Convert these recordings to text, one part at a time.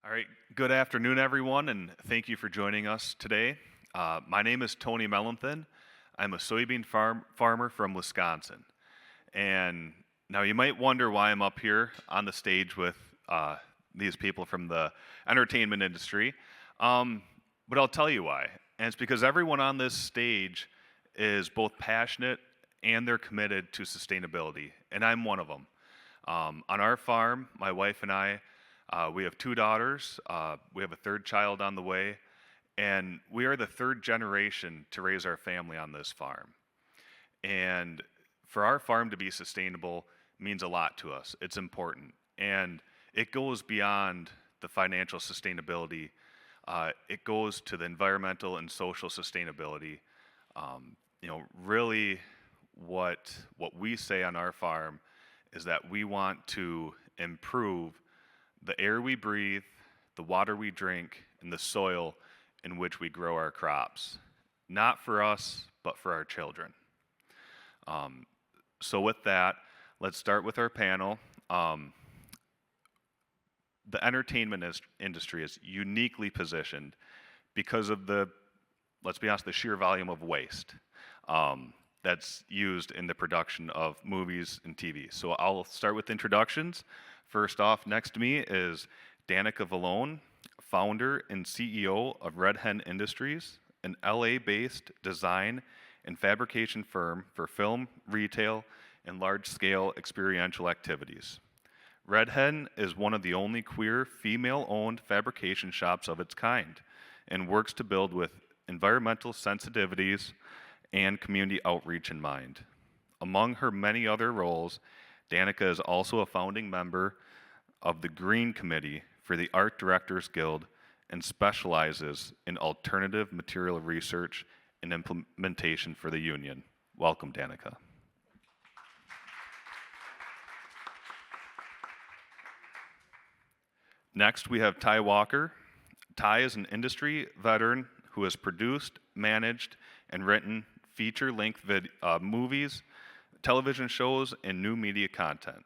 All right, good afternoon, everyone, and thank you for joining us today. My name is Tony Mellenthin. I'm a soybean farmer from Wisconsin. And now you might wonder why I'm up here on the stage with these people from the entertainment industry. But I'll tell you why. And it's because everyone on this stage is both passionate and they're committed to sustainability, and I'm one of them. On our farm, my wife and I, we have two daughters. We have a third child on the way, and we are the third generation to raise our family on this farm. And for our farm to be sustainable means a lot to us. It's important, and it goes beyond the financial sustainability. It goes to the environmental and social sustainability. Really, what we say on our farm is that we want to improve the air we breathe, the water we drink, and the soil in which we grow our crops. Not for us, but for our children. So with that, let's start with our panel. The entertainment industry is uniquely positioned because of let's be honest, the sheer volume of waste that's used in the production of movies and TV. So I'll start with introductions. First off, next to me is Danica Vallone, founder and CEO of Red Hen Industries, an LA-based design and fabrication firm for film, retail, and large-scale experiential activities. Red Hen is one of the only queer, female-owned fabrication shops of its kind and works to build with environmental sensitivities and community outreach in mind. Among her many other roles, Danica is also a founding member of the Green Committee for the Art Directors Guild and specializes in alternative material research and implementation for the union. Welcome, Danica. Next, we have Ty Walker. Ty is an industry veteran who has produced, managed, and written feature-length movies, television shows, and new media content.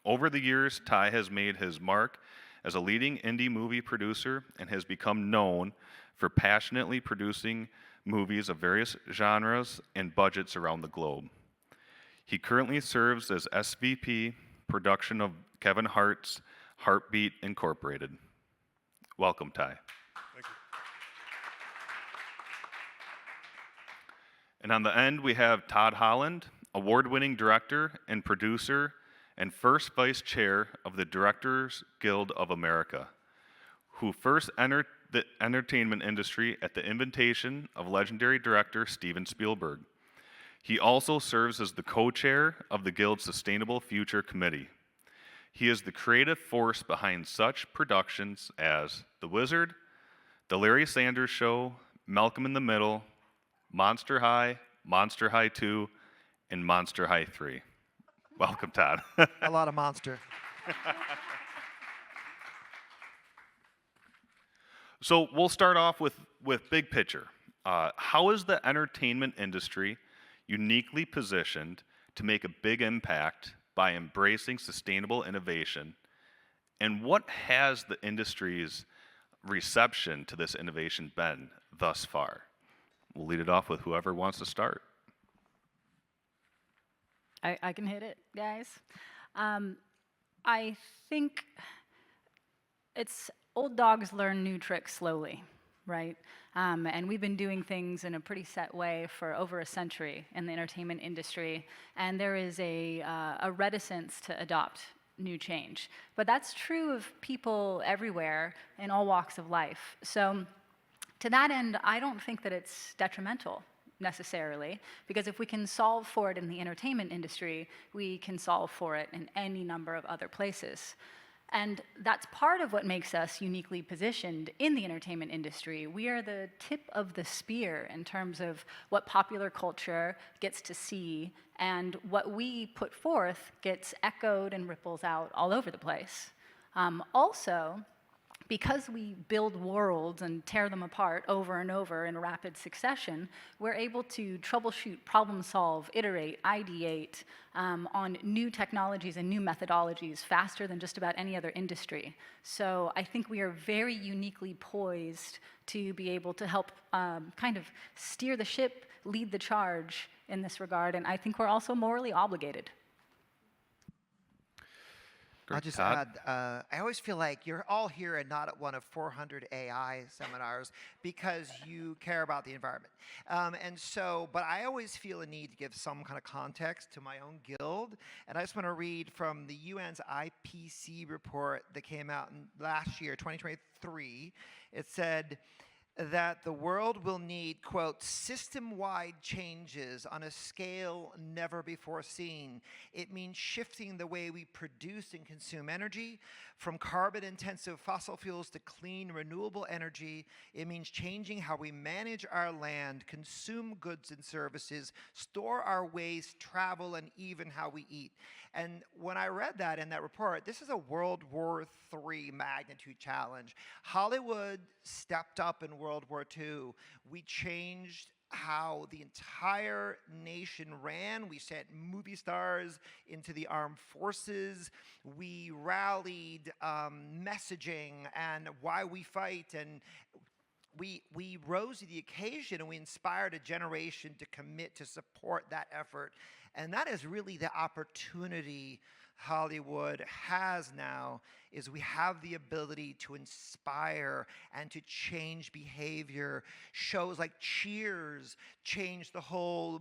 Over the years, Ty has made his mark as a leading indie movie producer and has become known for passionately producing movies of various genres and budgets around the globe. He currently serves as SVP, production of Kevin Hart's Heartbeat Incorporated. Welcome, Ty. Thank you. And on the end, we have Todd Holland, award-winning director and producer and first vice chair of the Directors Guild of America, who first entered the entertainment industry at the invitation of legendary director Steven Spielberg. He also serves as the co-chair of the Guild's Sustainable Future Committee. He is the creative force behind such productions as The Wizard, The Larry Sanders Show, Malcolm in the Middle, Monster High 2, and Monster High 3. Welcome, Todd. A lot of monster. So we'll start off with big picture. How is the entertainment industry uniquely positioned to make a big impact by embracing sustainable innovation? And what has the industry's reception to this innovation been thus far? We'll lead it off with whoever wants to start. I can hit it, guys. I think it's old dogs learn new tricks slowly, right? And we've been doing things in a pretty set way for over a century in the entertainment industry, and there is a reticence to adopt new change. But that's true of people everywhere in all walks of life. So to that end, I don't think that it's detrimental necessarily, because if we can solve for it in the entertainment industry, we can solve for it in any number of other places. And that's part of what makes us uniquely positioned in the entertainment industry. We are the tip of the spear in terms of what popular culture gets to see, and what we put forth gets echoed and ripples out all over the place. Also, because we build worlds and tear them apart over and over in rapid succession, we're able to troubleshoot, problem solve, iterate, ideate on new technologies and new methodologies faster than just about any other industry. So I think we are very uniquely poised to be able to help kind of steer the ship, lead the charge in this regard, and I think we're also morally obligated. I'll Great. just Todd? add, I always feel like you're all here and not at one of 400 AI seminars because you care about the environment. But I always feel a need to give some kind of context to my own guild. And I just want to read from the UN's IPC report that came out last year, 2023. It said that the world will need, quote, system-wide changes on a scale never before seen. It means shifting the way we produce and consume energy from carbon-intensive fossil fuels to clean, renewable energy. It means changing how we manage our land, consume goods and services, store our waste, travel, and even how we eat. And when I read that in that report, this is a World War III magnitude challenge. Hollywood stepped up in World War II. We changed how the entire nation ran. We sent movie stars into the armed forces. We rallied messaging and why we fight, and we rose to the occasion, and we inspired a generation to commit to support that effort. And that is really the opportunity Hollywood has now, is we have the ability to inspire and to change behavior. Shows like Cheers changed the whole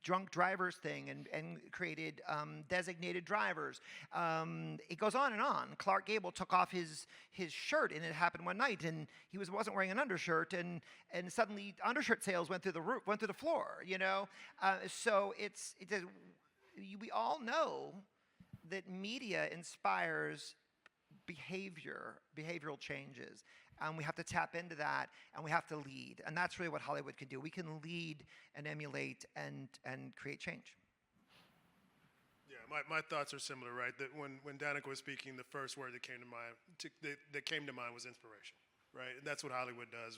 drunk drivers thing and created designated drivers. It goes on and on. Clark Gable took off his shirt, and it happened one night, and he wasn't wearing an undershirt, and suddenly undershirt sales went through the roof, went through the floor. So we all know that media inspires behavioral changes, and we have to tap into that, and we have to lead, and that's really what Hollywood can do. We can lead and emulate and create change. Yeah, my thoughts are similar, right? That when Danica was speaking, the first word that came to mind was inspiration, right? And that's what Hollywood does.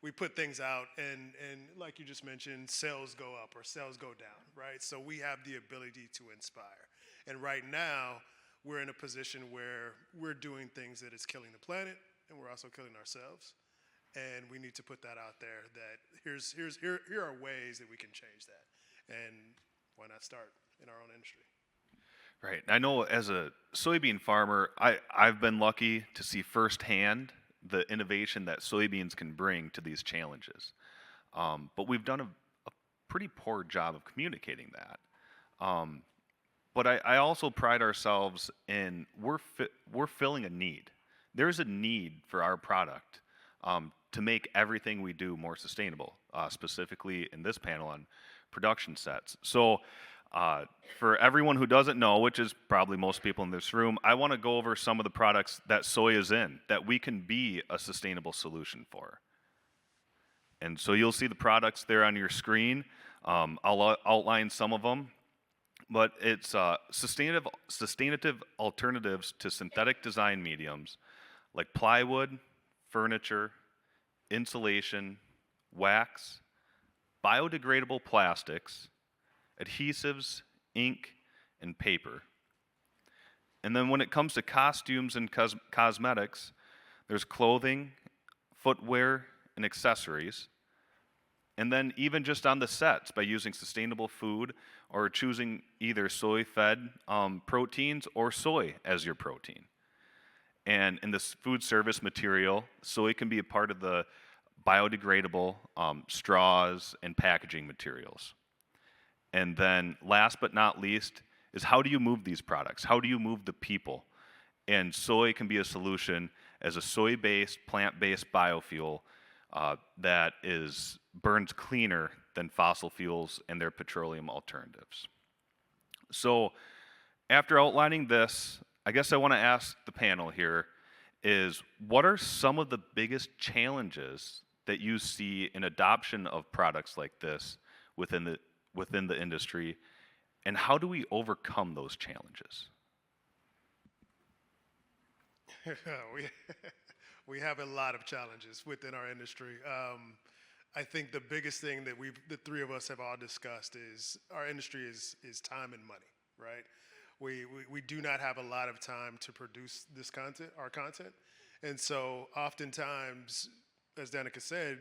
We put things out, and like you just mentioned, sales go up or sales go down, right? So we have the ability to inspire. And right now, we're in a position where we're doing things that is killing the planet, and we're also killing ourselves. And we need to put that out there, that here are ways that we can change that. And why not start in our own industry? Right. I know as a soybean farmer, I've been lucky to see firsthand the innovation that soybeans can bring to these challenges. But we've done a pretty poor job of communicating that. But I also pride ourselves in we're filling a need. There's a need for our product to make everything we do more sustainable, specifically in this panel on production sets. So for everyone who doesn't know, which is probably most people in this room, I want to go over some of the products that soy is in that we can be a sustainable solution for. And so you'll see the products there on your screen. I'll outline some of them, but it's sustainable alternatives to synthetic design mediums like plywood, furniture, insulation, wax, biodegradable plastics, adhesives, ink, and paper. And then when it comes to costumes and cosmetics, there's clothing, footwear, and accessories. And then even just on the sets, by using sustainable food or choosing either soy-fed proteins or soy as your protein. And in this food service material, soy can be a part of the biodegradable straws and packaging materials. And then last but not least is, how do you move these products? How do you move the people? And soy can be a solution as a soy-based, plant-based biofuel that burns cleaner than fossil fuels and their petroleum alternatives. So after outlining this, I guess I want to ask the panel here is, what are some of the biggest challenges that you see in adoption of products like this within the industry, and how do we overcome those challenges? we, we have a lot of challenges within our industry. I think the biggest thing that the three of us have all discussed is our industry is time and money, right? We do not have a lot of time to produce this content, our content. And so oftentimes, as Danica said,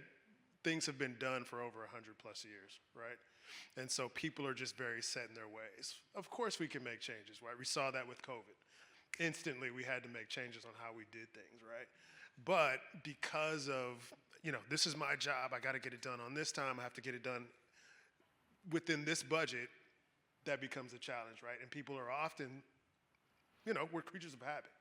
things have been done for over 100 plus years, right? And so people are just very set in their ways. Of course we can make changes, right? We saw that with COVID. Instantly we had to make changes on how we did things, right? But because of, this is my job, I gotta get it done on this time, I have to get it done within this budget, that becomes a challenge, right? And people are often, we're creatures of habit.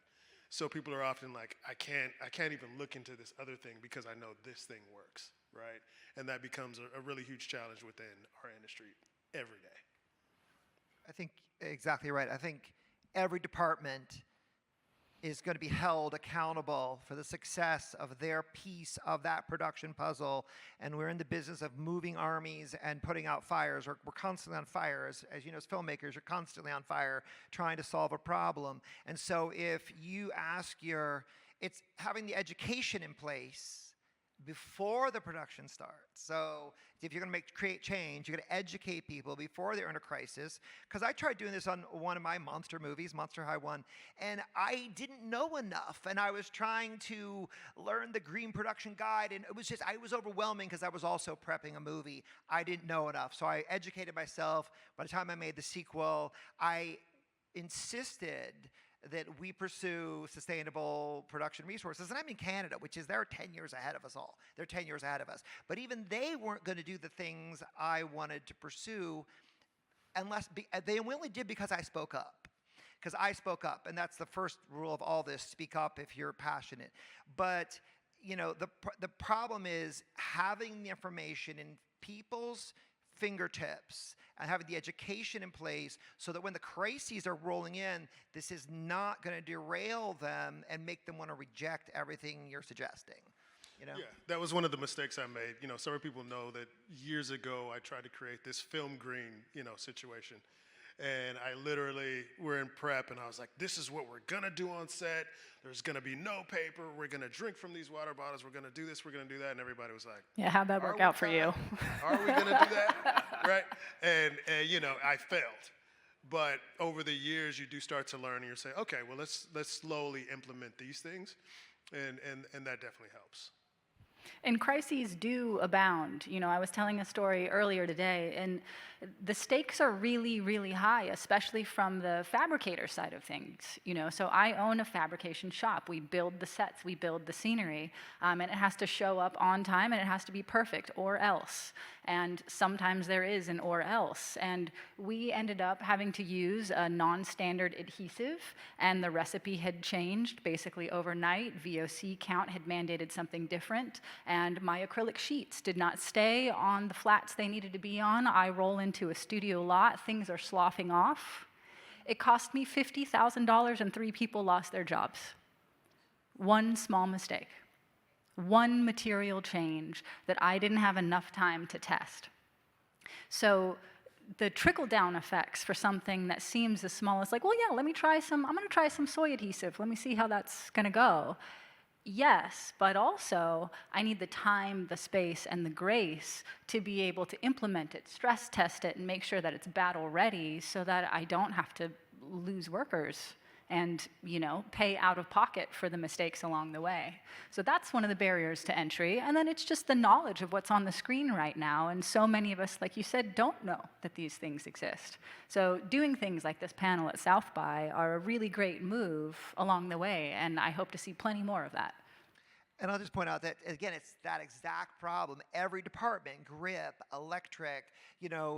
So people are often like, I can't even look into this other thing because I know this thing works, right? And that becomes a really huge challenge within our industry every day. I think exactly right. I think every department is going to be held accountable for the success of their piece of that production puzzle. And we're in the business of moving armies and putting out fires. We're constantly on fire. As you know, as filmmakers, you're constantly on fire trying to solve a problem. And so if you ask it's having the education in place before the production starts. So if you're going to create change, you're going to educate people before they're in a crisis. Because I tried doing this on one of my monster movies, Monster High 1, and I didn't know enough. And I was trying to learn the green production guide, and it was overwhelming because I was also prepping a movie. I didn't know enough. So I educated myself. By the time I made the sequel, I insisted that we pursue sustainable production resources. And I'm in Canada, which is they're 10 years ahead of us all. They're 10 years ahead of us. But even they weren't going to do the things I wanted to pursue they only did because I spoke up. Because I spoke up, and that's the first rule of all this, speak up if you're passionate. But, the problem is having the information in people's fingertips and having the education in place so that when the crises are rolling in, this is not going to derail them and make them want to reject everything you're suggesting. Yeah, that was one of the mistakes I made. Several people know that years ago I tried to create this film green, situation. And I literally, we're in prep, and I was like, this is what we're gonna do on set. There's gonna be no paper. We're gonna drink from these water bottles. We're gonna do this, we're gonna do that. And everybody was like, Yeah, how'd that work out for you? Are we gonna do that? Right? And I failed. But over the years, you do start to learn, and you say, okay, well, let's slowly implement these things. And that definitely helps. And crises do abound. I was telling a story earlier today, and the stakes are really, really high, especially from the fabricator side of things. So I own a fabrication shop. We build the sets, we build the scenery, and it has to show up on time, and it has to be perfect, or else. And sometimes there is an or else. And we ended up having to use a non-standard adhesive, and the recipe had changed basically overnight. VOC count had mandated something different, and my acrylic sheets did not stay on the flats they needed to be on. I roll into a studio lot, things are sloughing off. It cost me $50,000 and 3 people lost their jobs. One small mistake. One material change that I didn't have enough time to test. So the trickle-down effects for something that seems as small as like, well, yeah, I'm gonna try some soy adhesive. Let me see how that's gonna go. Yes, but also I need the time, the space, and the grace to be able to implement it, stress test it, and make sure that it's battle ready so that I don't have to lose workers and pay out of pocket for the mistakes along the way. So that's one of the barriers to entry. And then it's just the knowledge of what's on the screen right now. And so many of us, like you said, don't know that these things exist. So doing things like this panel at South by are a really great move along the way. And I hope to see plenty more of that. And I'll just point out that, again, it's that exact problem. Every department, grip, electric,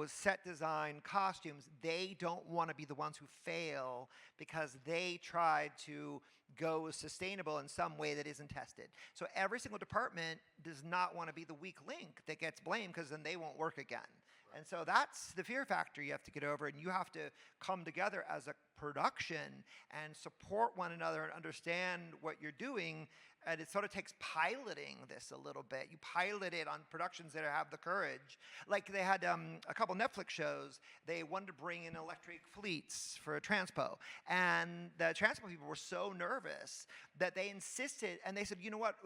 set design, costumes, they don't want to be the ones who fail because they tried to go sustainable in some way that isn't tested. So every single department does not want to be the weak link that gets blamed because then they won't work again. And so that's the fear factor you have to get over, and you have to come together as a production and support one another and understand what you're doing. And it sort of takes piloting this a little bit. You pilot it on productions that have the courage. Like they had a couple Netflix shows. They wanted to bring in electric fleets for a transpo. And the transpo people were so nervous that they insisted, and they said, you know what?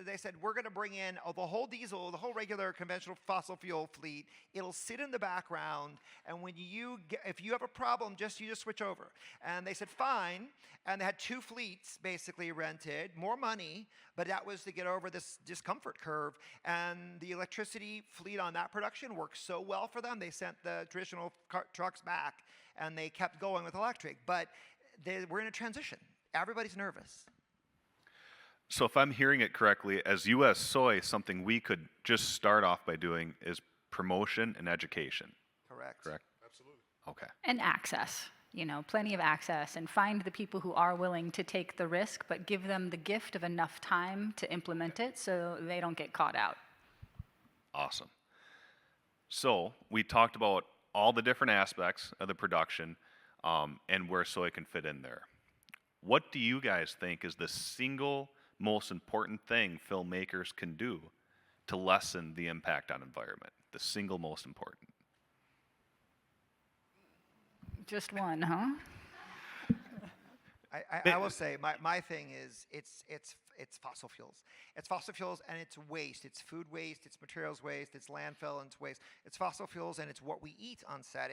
They said, we're going to bring in the whole diesel, the whole regular conventional fossil fuel fleet. It'll sit in the background, and if you have a problem, you just switch over. And they said, fine. And they had 2 fleets basically rented, more money, but that was to get over this discomfort curve. And the electricity fleet on that production worked so well for them, they sent the traditional trucks back, and they kept going with electric. But we're in a transition. Everybody's nervous. So if I'm hearing it correctly, as US Soy, something we could just start off by doing is promotion and education. Correct. Correct? Absolutely. Okay. And access, plenty of access, and find the people who are willing to take the risk, but give them the gift of enough time to implement it so they don't get caught out. Awesome. So we talked about all the different aspects of the production and where soy can fit in there. What do you guys think is the single most important thing filmmakers can do to lessen the impact on environment? The single most important. Just one, huh? I will say my thing is it's fossil fuels. It's fossil fuels and it's waste. It's food waste. It's materials waste. It's landfill and it's waste. It's fossil fuels and it's what we eat on set.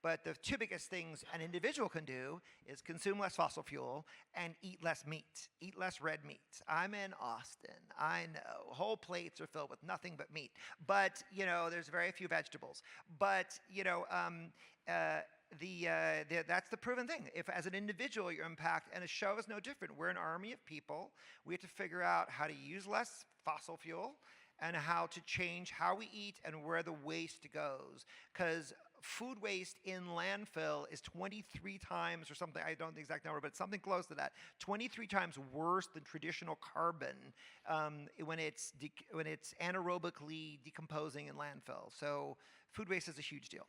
But the 2 biggest things an individual can do is consume less fossil fuel and eat less meat. Eat less red meat. I'm in Austin. I know whole plates are filled with nothing but meat. But there's very few vegetables. But that's the proven thing. If as an individual your impact, and a show is no different. We're an army of people. We have to figure out how to use less fossil fuel and how to change how we eat and where the waste goes. Because food waste in landfill is 23 times or something, I don't know the exact number, but it's something close to that, 23 times worse than traditional carbon when it's anaerobically decomposing in landfill. So food waste is a huge deal.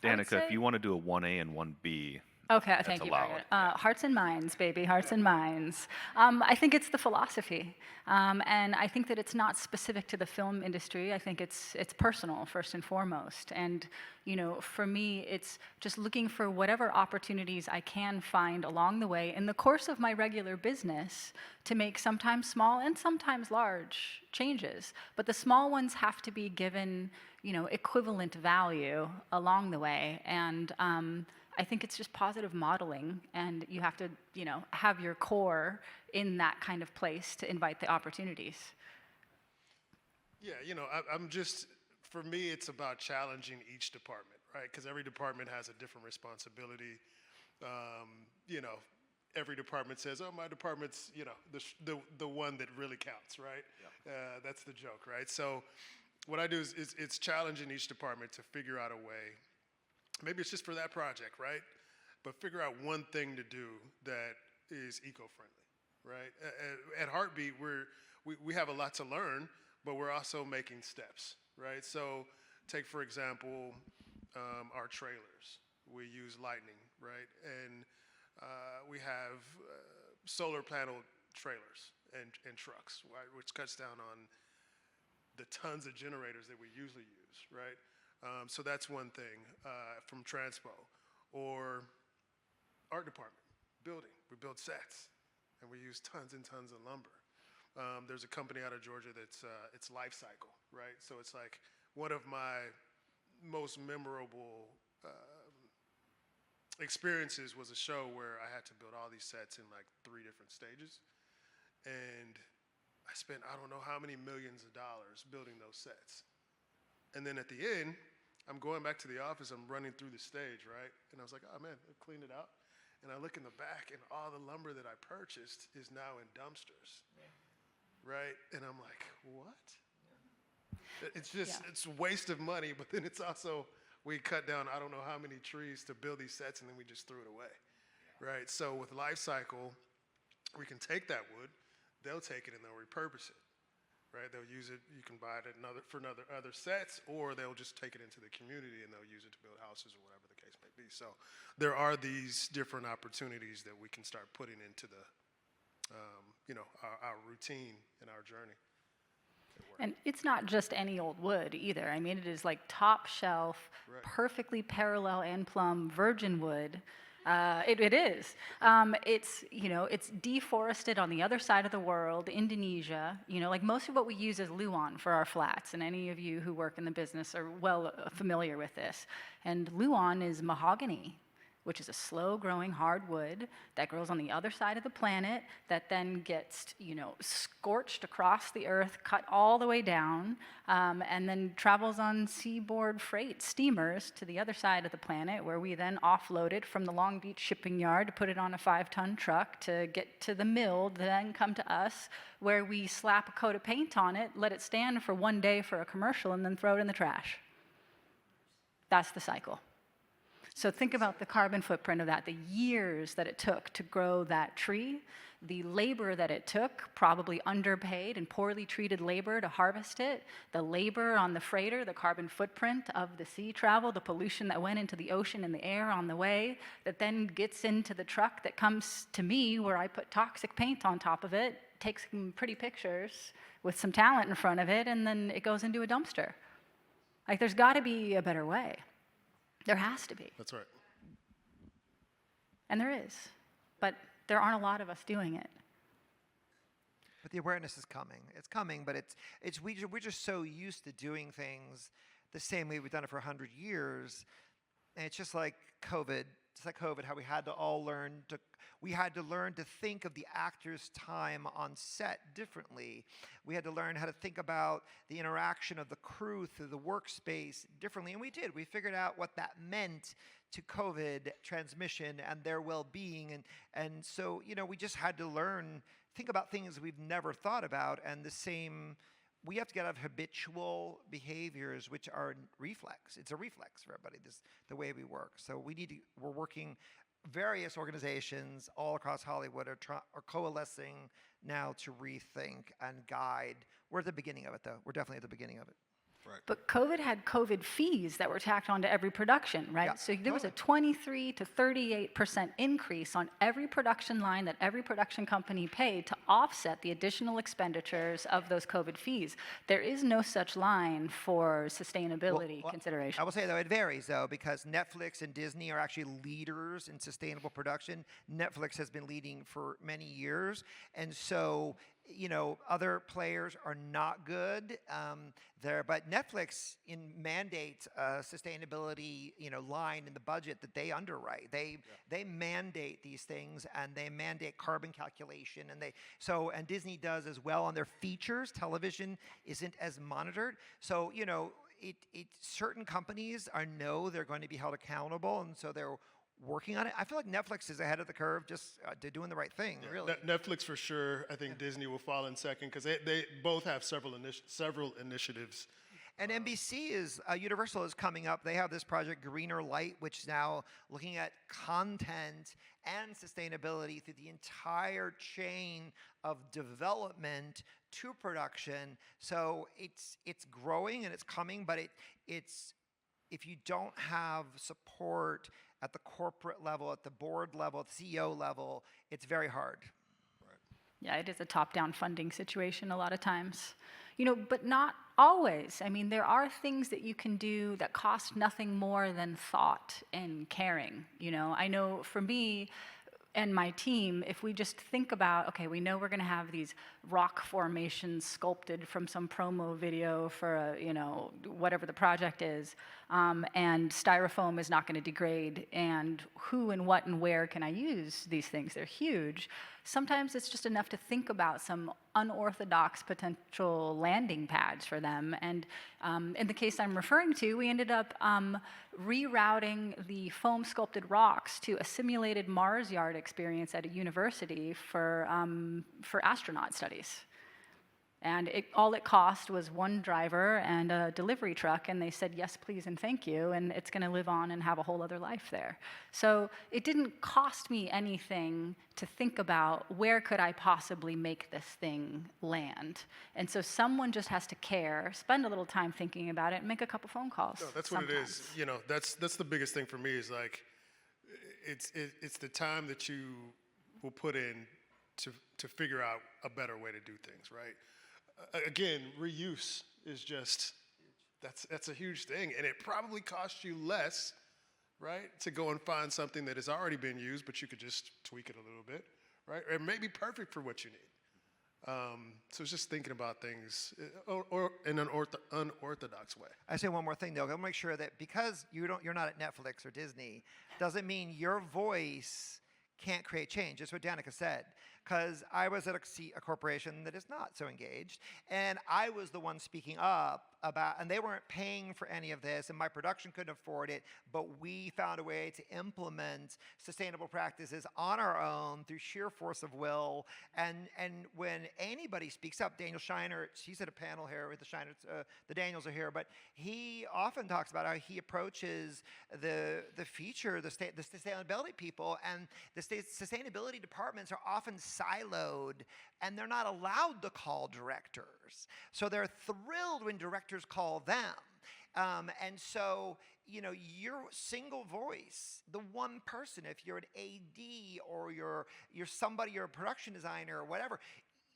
Danica, if you want to do a 1A and 1B, Okay, thank you, allowed. Margaret. Hearts and minds, baby, hearts and minds. I think it's the philosophy, and I think that it's not specific to the film industry. I think it's personal first and foremost. And for me, it's just looking for whatever opportunities I can find along the way in the course of my regular business to make sometimes small and sometimes large changes. But the small ones have to be given, equivalent value along the way. And I think it's just positive modeling, and you have to, have your core in that kind of place to invite the opportunities. Yeah, for me, it's about challenging each department, right? Because every department has a different responsibility. Every department says, oh, my department's, the one that really counts, right? Yeah. That's the joke, right? So what I do is it's challenging each department to figure out a way. Maybe it's just for that project, right? But figure out one thing to do that is eco-friendly, right? At Heartbeat, we have a lot to learn, but we're also making steps, right? So take, for example, our trailers. We use lightning, right? And we have solar panel trailers and trucks, right? Which cuts down on the tons of generators that we usually use, right? So that's one thing from Transpo. Or art department, building. We build sets, and we use tons and tons of lumber. There's a company out of Georgia that's it's Life Cycle, right? So it's like one of my most memorable experiences was a show where I had to build all these sets in like 3 different stages. And I spent I don't know how many millions of dollars building those sets. And then at the end, I'm going back to the office, I'm running through the stage, right? And I was like, oh man, I cleaned it out. And I look in the back, and all the lumber that I purchased is now in dumpsters, right? And I'm like, what? It's just, it's a waste of money, but then it's also, we cut down I don't know how many trees to build these sets, and then we just threw it away, right? So with Life Cycle, we can take that wood, they'll take it and they'll repurpose it. Right, they'll use it. You can buy it for other sets, or they'll just take it into the community and they'll use it to build houses or whatever the case may be. So there are these different opportunities that we can start putting into the, our routine and our journey. And it's not just any old wood either. I mean, it is like top shelf, Right. perfectly parallel and plumb virgin wood. It is. It's deforested on the other side of the world, Indonesia. Like most of what we use is Luan for our flats, and any of you who work in the business are well familiar with this. And Luan is mahogany, which is a slow-growing hardwood that grows on the other side of the planet, that then gets, scorched across the earth, cut all the way down, and then travels on seaboard freight steamers to the other side of the planet, where we then offload it from the Long Beach shipping yard to put it on a 5-ton truck to get to the mill, to then come to us, where we slap a coat of paint on it, let it stand for 1 day for a commercial, and then throw it in the trash. That's the cycle. So think about the carbon footprint of that, the years that it took to grow that tree, the labor that it took, probably underpaid and poorly treated labor to harvest it, the labor on the freighter, the carbon footprint of the sea travel, the pollution that went into the ocean and the air on the way, that then gets into the truck that comes to me where I put toxic paint on top of it, takes some pretty pictures with some talent in front of it, and then it goes into a dumpster. Like, there's got to be a better way. There has to be. That's right. And there is. But there aren't a lot of us doing it. But the awareness is coming. It's coming, but we're just so used to doing things the same way we've done it for 100 years. And it's just like COVID. It's like COVID, how we had to learn to think of the actor's time on set differently. We had to learn how to think about the interaction of the crew through the workspace differently, and we did. We figured out what that meant to COVID transmission and their well-being, and so we just had to think about things we've never thought about, and we have to get out of habitual behaviors, which are reflex. It's a reflex for everybody, the way we work. So we're working, various organizations all across Hollywood are coalescing now to rethink and guide. We're at the beginning of it, though. We're definitely at the beginning of it. Right. But COVID had COVID fees that were tacked onto every production, right? Yeah, So there was a 23 to 38% increase on every production line that every production company paid to offset the additional expenditures of those COVID fees. There is no such line for sustainability consideration. I will say, though, it varies, though, because Netflix and Disney are actually leaders in sustainable production. Netflix has been leading for many years, and so other players are not good there, but Netflix mandates a sustainability, line in the budget that they underwrite. They mandate these things, and they mandate carbon calculation, and Disney does as well on their features. Television isn't as monitored, so certain companies know they're going to be held accountable, and so they're working on it. I feel like Netflix is ahead of the curve, just they're doing the right thing, really. Netflix for sure. I think Disney will fall in second because they both have several initiatives. And NBC Universal is coming up. They have this project, Greener Light, which is now looking at content and sustainability through the entire chain of development to production. So it's growing and it's coming, but it's if you don't have support at the corporate level, at the board level, at the CEO level, it's very hard. Right. Yeah, it is a top-down funding situation a lot of times. But not always. I mean, there are things that you can do that cost nothing more than thought and caring. I know for me and my team, if we just think about, okay, we know we're going to have these rock formations sculpted from some promo video for whatever the project is, and styrofoam is not going to degrade, and who and what and where can I use these things? They're huge. Sometimes it's just enough to think about some unorthodox potential landing pads for them. And in the case I'm referring to, we ended up rerouting the foam sculpted rocks to a simulated Mars yard experience at a university for astronaut studies. And all it cost was one driver and a delivery truck, and they said yes, please, and thank you, and it's going to live on and have a whole other life there. So it didn't cost me anything to think about where could I possibly make this thing land. And so someone just has to care, spend a little time thinking about it, and make a couple phone calls. No, that's what it is. You know, that's the biggest thing for me is like, it's the time that you will put in to figure out a better way to do things, right? Again, reuse is just, that's a huge thing, and it probably costs you less, right, to go and find something that has already been used, but you could just tweak it a little bit, right? It may be perfect for what you need. So it's just thinking about things or in an unorthodox way. I say one more thing though. I want to make sure that because you're not at Netflix or Disney, doesn't mean your voice can't create change. That's what Danica said. Because I was at a corporation that is not so engaged, and I was the one speaking up about, and they weren't paying for any of this, and my production couldn't afford it, but we found a way to implement sustainable practices on our own through sheer force of will. And when anybody speaks up, Daniel Shiner, he's at a panel here with the Shiners, the Daniels are here, but he often talks about how he approaches the sustainability people, and the sustainability departments are often siloed, and they're not allowed to call directors. So they're thrilled when directors call them. And so, you know, your single voice, the one person, if you're an AD or you're somebody, you're a production designer or whatever,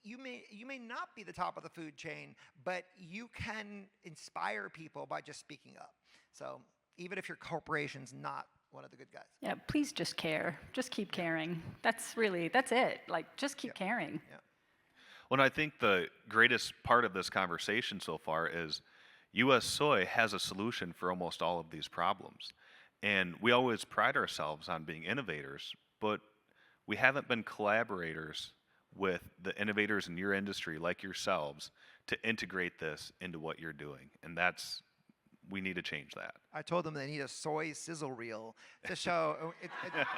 you may not be the top of the food chain, but you can inspire people by just speaking up. So even if your corporation's not one of the good guys. Yeah, please just care. Just keep caring. That's it. Like, just keep caring. Yeah. Well, I think the greatest part of this conversation so far is U.S. Soy has a solution for almost all of these problems. And we always pride ourselves on being innovators, but we haven't been collaborators with the innovators in your industry like yourselves to integrate this into what you're doing. And we need to change that. I told them they need a soy sizzle reel to show,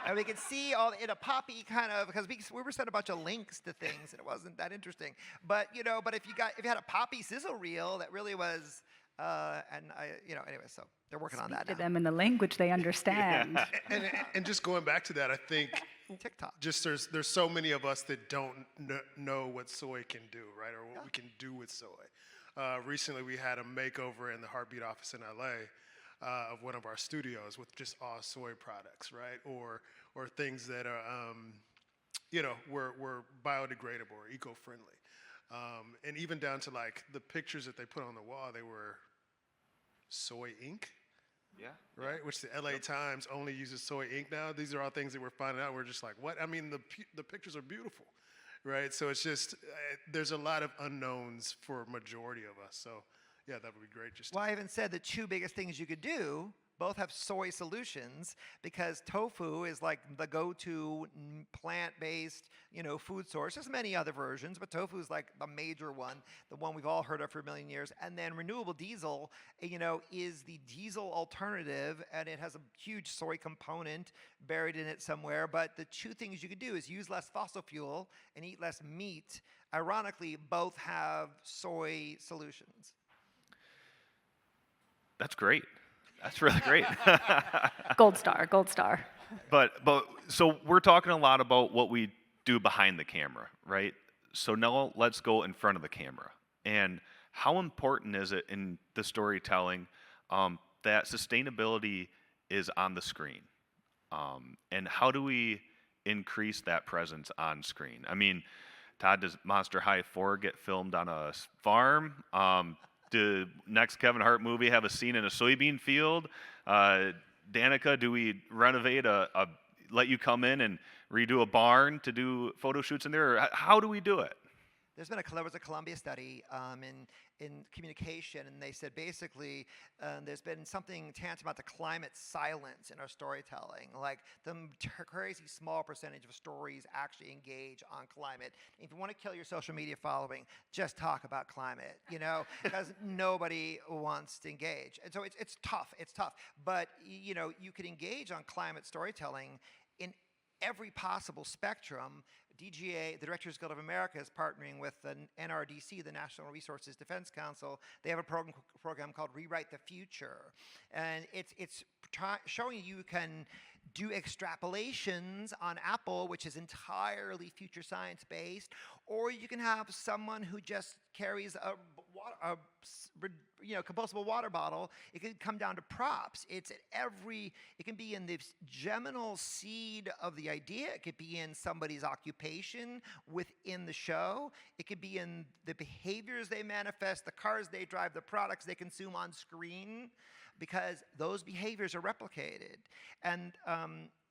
and we could see all in a poppy kind of, because we were sent a bunch of links to things, and it wasn't that interesting. But if you had a poppy sizzle reel that really was, anyway, so they're working on that To now. them in the language they understand. And just going back to that, I think TikTok. just there's so many of us that don't know what soy can do, right, or what we can do with soy. Recently, we had a makeover in the Heartbeat office in LA of one of our studios with just all soy products, right? Or things that are, were biodegradable or eco-friendly. And even down to like the pictures that they put on the wall, they were soy ink. Yeah. Right? Which the LA Times only uses soy ink now. These are all things that we're finding out. We're just like, what? I mean, the pictures are beautiful. Right, so it's just there's a lot of unknowns for a majority of us. So, yeah, that would be great. Well, I even said the two biggest things you could do both have soy solutions, because tofu is like the go-to plant-based, food source. There's many other versions, but tofu is like the major one, the one we've all heard of for a million years. And then renewable diesel, is the diesel alternative, and it has a huge soy component buried in it somewhere. But the two things you could do is use less fossil fuel and eat less meat. Ironically, both have soy solutions. That's great. That's really great. Gold star, gold star. But so we're talking a lot about what we do behind the camera, right? So now let's go in front of the camera. And how important is it in the storytelling that sustainability is on the screen? And how do we increase that presence on screen? I mean, Todd, does Monster High 4 get filmed on a farm? The next Kevin Hart movie have a scene in a soybean field? Danica, do we renovate let you come in and redo a barn to do photo shoots in there? Or how do we do it? There was a Columbia study in communication, and they said basically there's been something tantamount to climate silence in our storytelling. Like the crazy small percentage of stories actually engage on climate. If you want to kill your social media following, just talk about climate, because nobody wants to engage. And so it's tough. It's tough. But you can engage on climate storytelling in every possible spectrum, DGA, the Directors Guild of America, is partnering with the NRDC, the National Resources Defense Council. They have a program called Rewrite the Future. And it's showing you can do extrapolations on Apple, which is entirely future science based, or you can have someone who just carries a compostable water bottle. It could come down to props. It can be in the germinal seed of the idea. It could be in somebody's occupation within the show. It could be in the behaviors they manifest, the cars they drive, the products they consume on screen, because those behaviors are replicated. And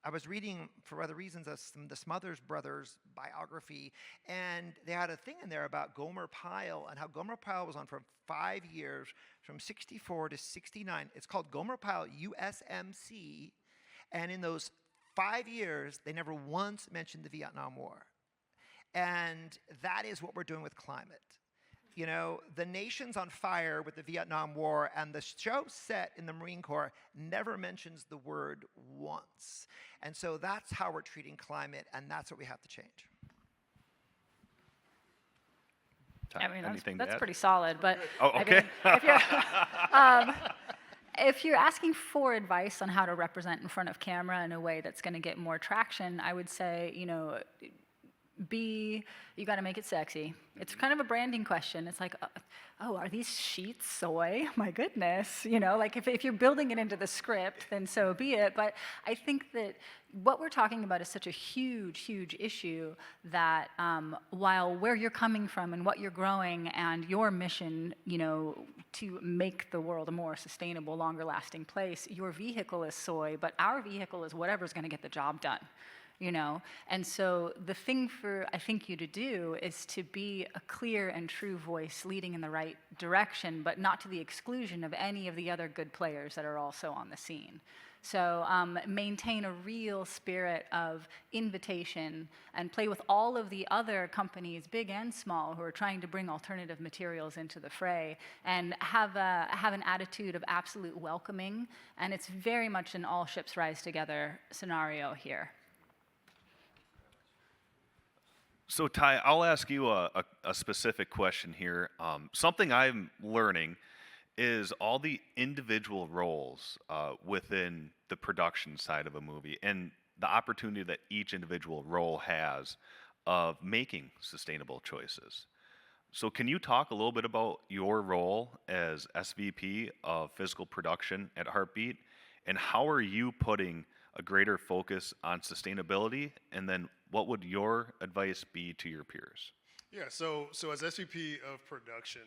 I was reading, for other reasons, the Smothers Brothers biography, and they had a thing in there about Gomer Pyle and how Gomer Pyle was on for 5 years, from 64 to 69. It's called Gomer Pyle USMC, and in those 5 years, they never once mentioned the Vietnam War. And that is what we're doing with climate. You know, the nation's on fire with the Vietnam War, and the show set in the Marine Corps never mentions the word once. And so that's how we're treating climate, and that's what we have to change. I mean, Anything to that's add? pretty solid, but Oh, okay. I mean, if you're asking for advice on how to represent in front of camera in a way that's going to get more traction, I would say, you got to make it sexy. It's kind of a branding question. It's like, oh, are these sheets soy? My goodness. Like if you're building it into the script, then so be it. But I think that what we're talking about is such a huge, huge issue that while where you're coming from and what you're growing and your mission, to make the world a more sustainable, longer lasting place, your vehicle is soy, but our vehicle is whatever's going to get the job done. And so the thing for, I think, you to do is to be a clear and true voice leading in the right direction, but not to the exclusion of any of the other good players that are also on the scene. So maintain a real spirit of invitation and play with all of the other companies, big and small, who are trying to bring alternative materials into the fray, and have an attitude of absolute welcoming. And it's very much an all ships rise together scenario here. So Ty, I'll ask you a specific question here. Something I'm learning is all the individual roles within the production side of a movie and the opportunity that each individual role has of making sustainable choices. So can you talk a little bit about your role as SVP of physical production at Heartbeat, and how are you putting a greater focus on sustainability, and then what would your advice be to your peers? Yeah, so as SVP of production,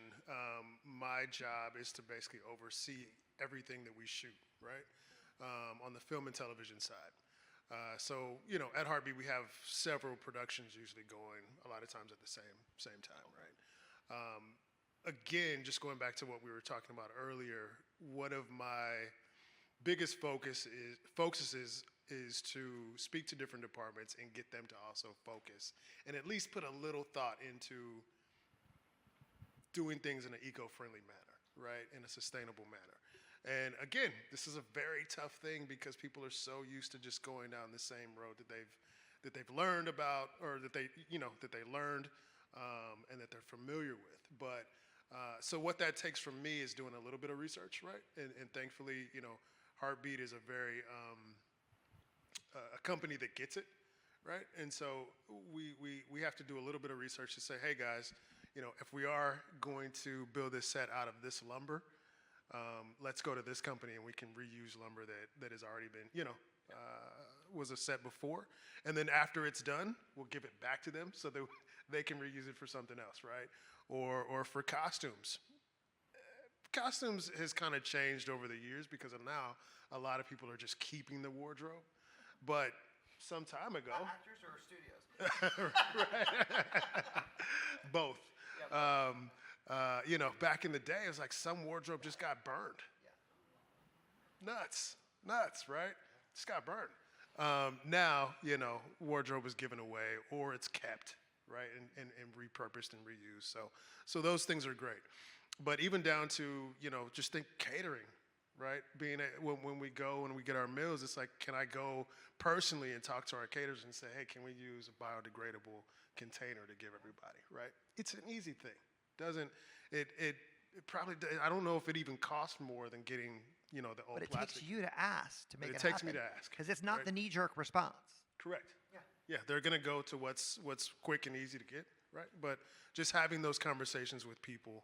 my job is to basically oversee everything that we shoot, right, on the film and television side. So at Heartbeat we have several productions usually going a lot of times at the same time, right? Again, just going back to what we were talking about earlier, one of my biggest focuses is to speak to different departments and get them to also focus and at least put a little thought into doing things in an eco-friendly manner, right, in a sustainable manner. And again, this is a very tough thing because people are so used to just going down the same road that they've learned about, or that they learned and that they're familiar with. But so what that takes from me is doing a little bit of research, right? And thankfully, Heartbeat is a very a company that gets it, right? And so we have to do a little bit of research to say, hey guys, if we are going to build this set out of this lumber, let's go to this company and we can reuse lumber that has already been, was a set before. And then after it's done, we'll give it back to them so that they can reuse it for something else, right? Or for costumes. Costumes has kind of changed over the years because of now a lot of people are just keeping the wardrobe. But some time ago, Actors or studios? right? Both. Yeah, Back in the day, it was like some wardrobe just got burned. Yeah. Nuts, right? Just got burned. Now, wardrobe is given away or it's kept, right, and repurposed and reused. So those things are great. But even down to, just think catering, right? When we go and we get our meals, it's like, can I go personally and talk to our caterers and say, hey, can we use a biodegradable container to give everybody, right? It's an easy thing. Doesn't it probably, I don't know if it even costs more than getting, the old But it plastic. takes you to ask to make But it it takes happen. me to ask, Because it's not right? the knee-jerk response. Correct. Yeah. Yeah, they're going to go to what's quick and easy to get, right? But just having those conversations with people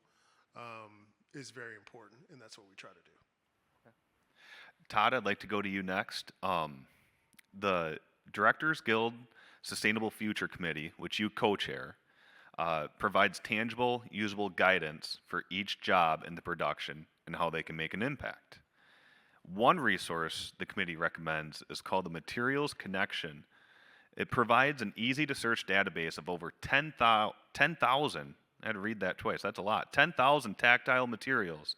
is very important, and that's what we try to do. Todd, I'd like to go to you next. The Directors Guild Sustainable Future Committee, which you co-chair, provides tangible, usable guidance for each job in the production and how they can make an impact. One resource the committee recommends is called the Materials Connection. It provides an easy-to-search database of over 10,000, I had to read that twice, that's a lot, 10,000 tactile materials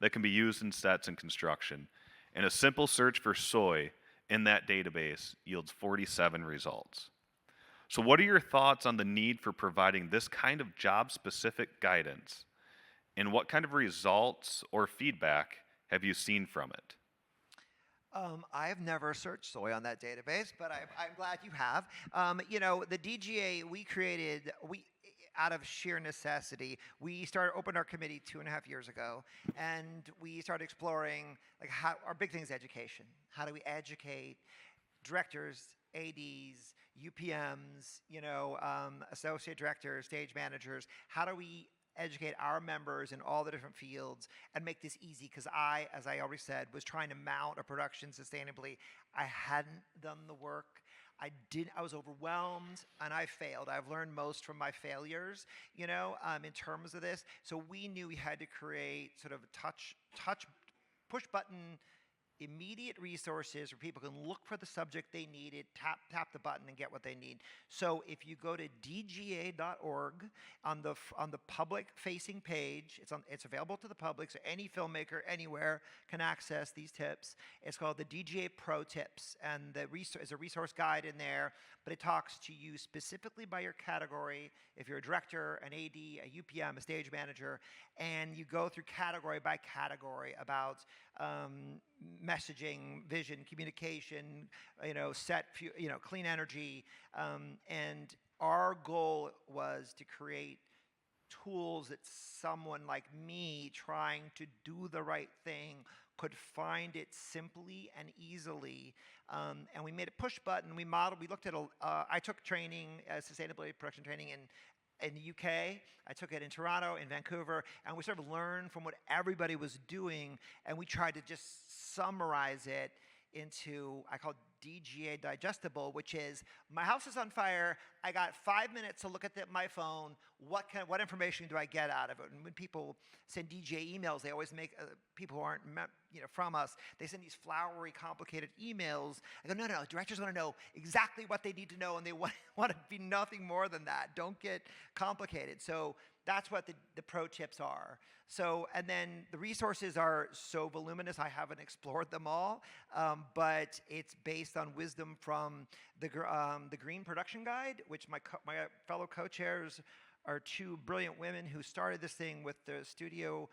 that can be used in sets and construction. And a simple search for soy in that database yields 47 results. So what are your thoughts on the need for providing this kind of job-specific guidance? And what kind of results or feedback have you seen from it? I have never searched soy on that database, but I'm glad you have. The DGA we created, out of sheer necessity, we opened our committee 2.5 years ago, and we started exploring how our big thing is education. How do we educate directors, ADs, UPMs, associate directors, stage managers? How do we educate our members in all the different fields and make this easy? Because I, as I already said, was trying to mount a production sustainably. I hadn't done the work. I was overwhelmed and I failed. I've learned most from my failures, in terms of this. So we knew we had to create sort of a push button, immediate resources where people can look for the subject they needed, tap the button and get what they need. So if you go to dga.org on the public facing page, it's available to the public, so any filmmaker anywhere can access these tips. It's called the DGA Pro Tips, and there's a resource guide in there, but it talks to you specifically by your category. If you're a director, an AD, a UPM, a stage manager, and you go through category by category about messaging, vision, communication, clean energy, and our goal was to create tools that someone like me trying to do the right thing could find it simply and easily. And we made a push button. We looked at I took training, sustainability production training in the UK. I took it in Toronto, in Vancouver, and we sort of learned from what everybody was doing, and we tried to just summarize it into, I call DGA Digestible, which is, my house is on fire, I got 5 minutes to look at my phone, what information do I get out of it? And when people send DGA emails, they always make, people who aren't from us, they send these flowery, complicated emails. I go, no, directors want to know exactly what they need to know, and they want to be nothing more than that. Don't get complicated. So that's what the pro tips are. So, and then the resources are so voluminous, I haven't explored them all, but it's based on wisdom from the Green Production Guide, which my fellow co-chairs are two brilliant women who started this thing with the Studio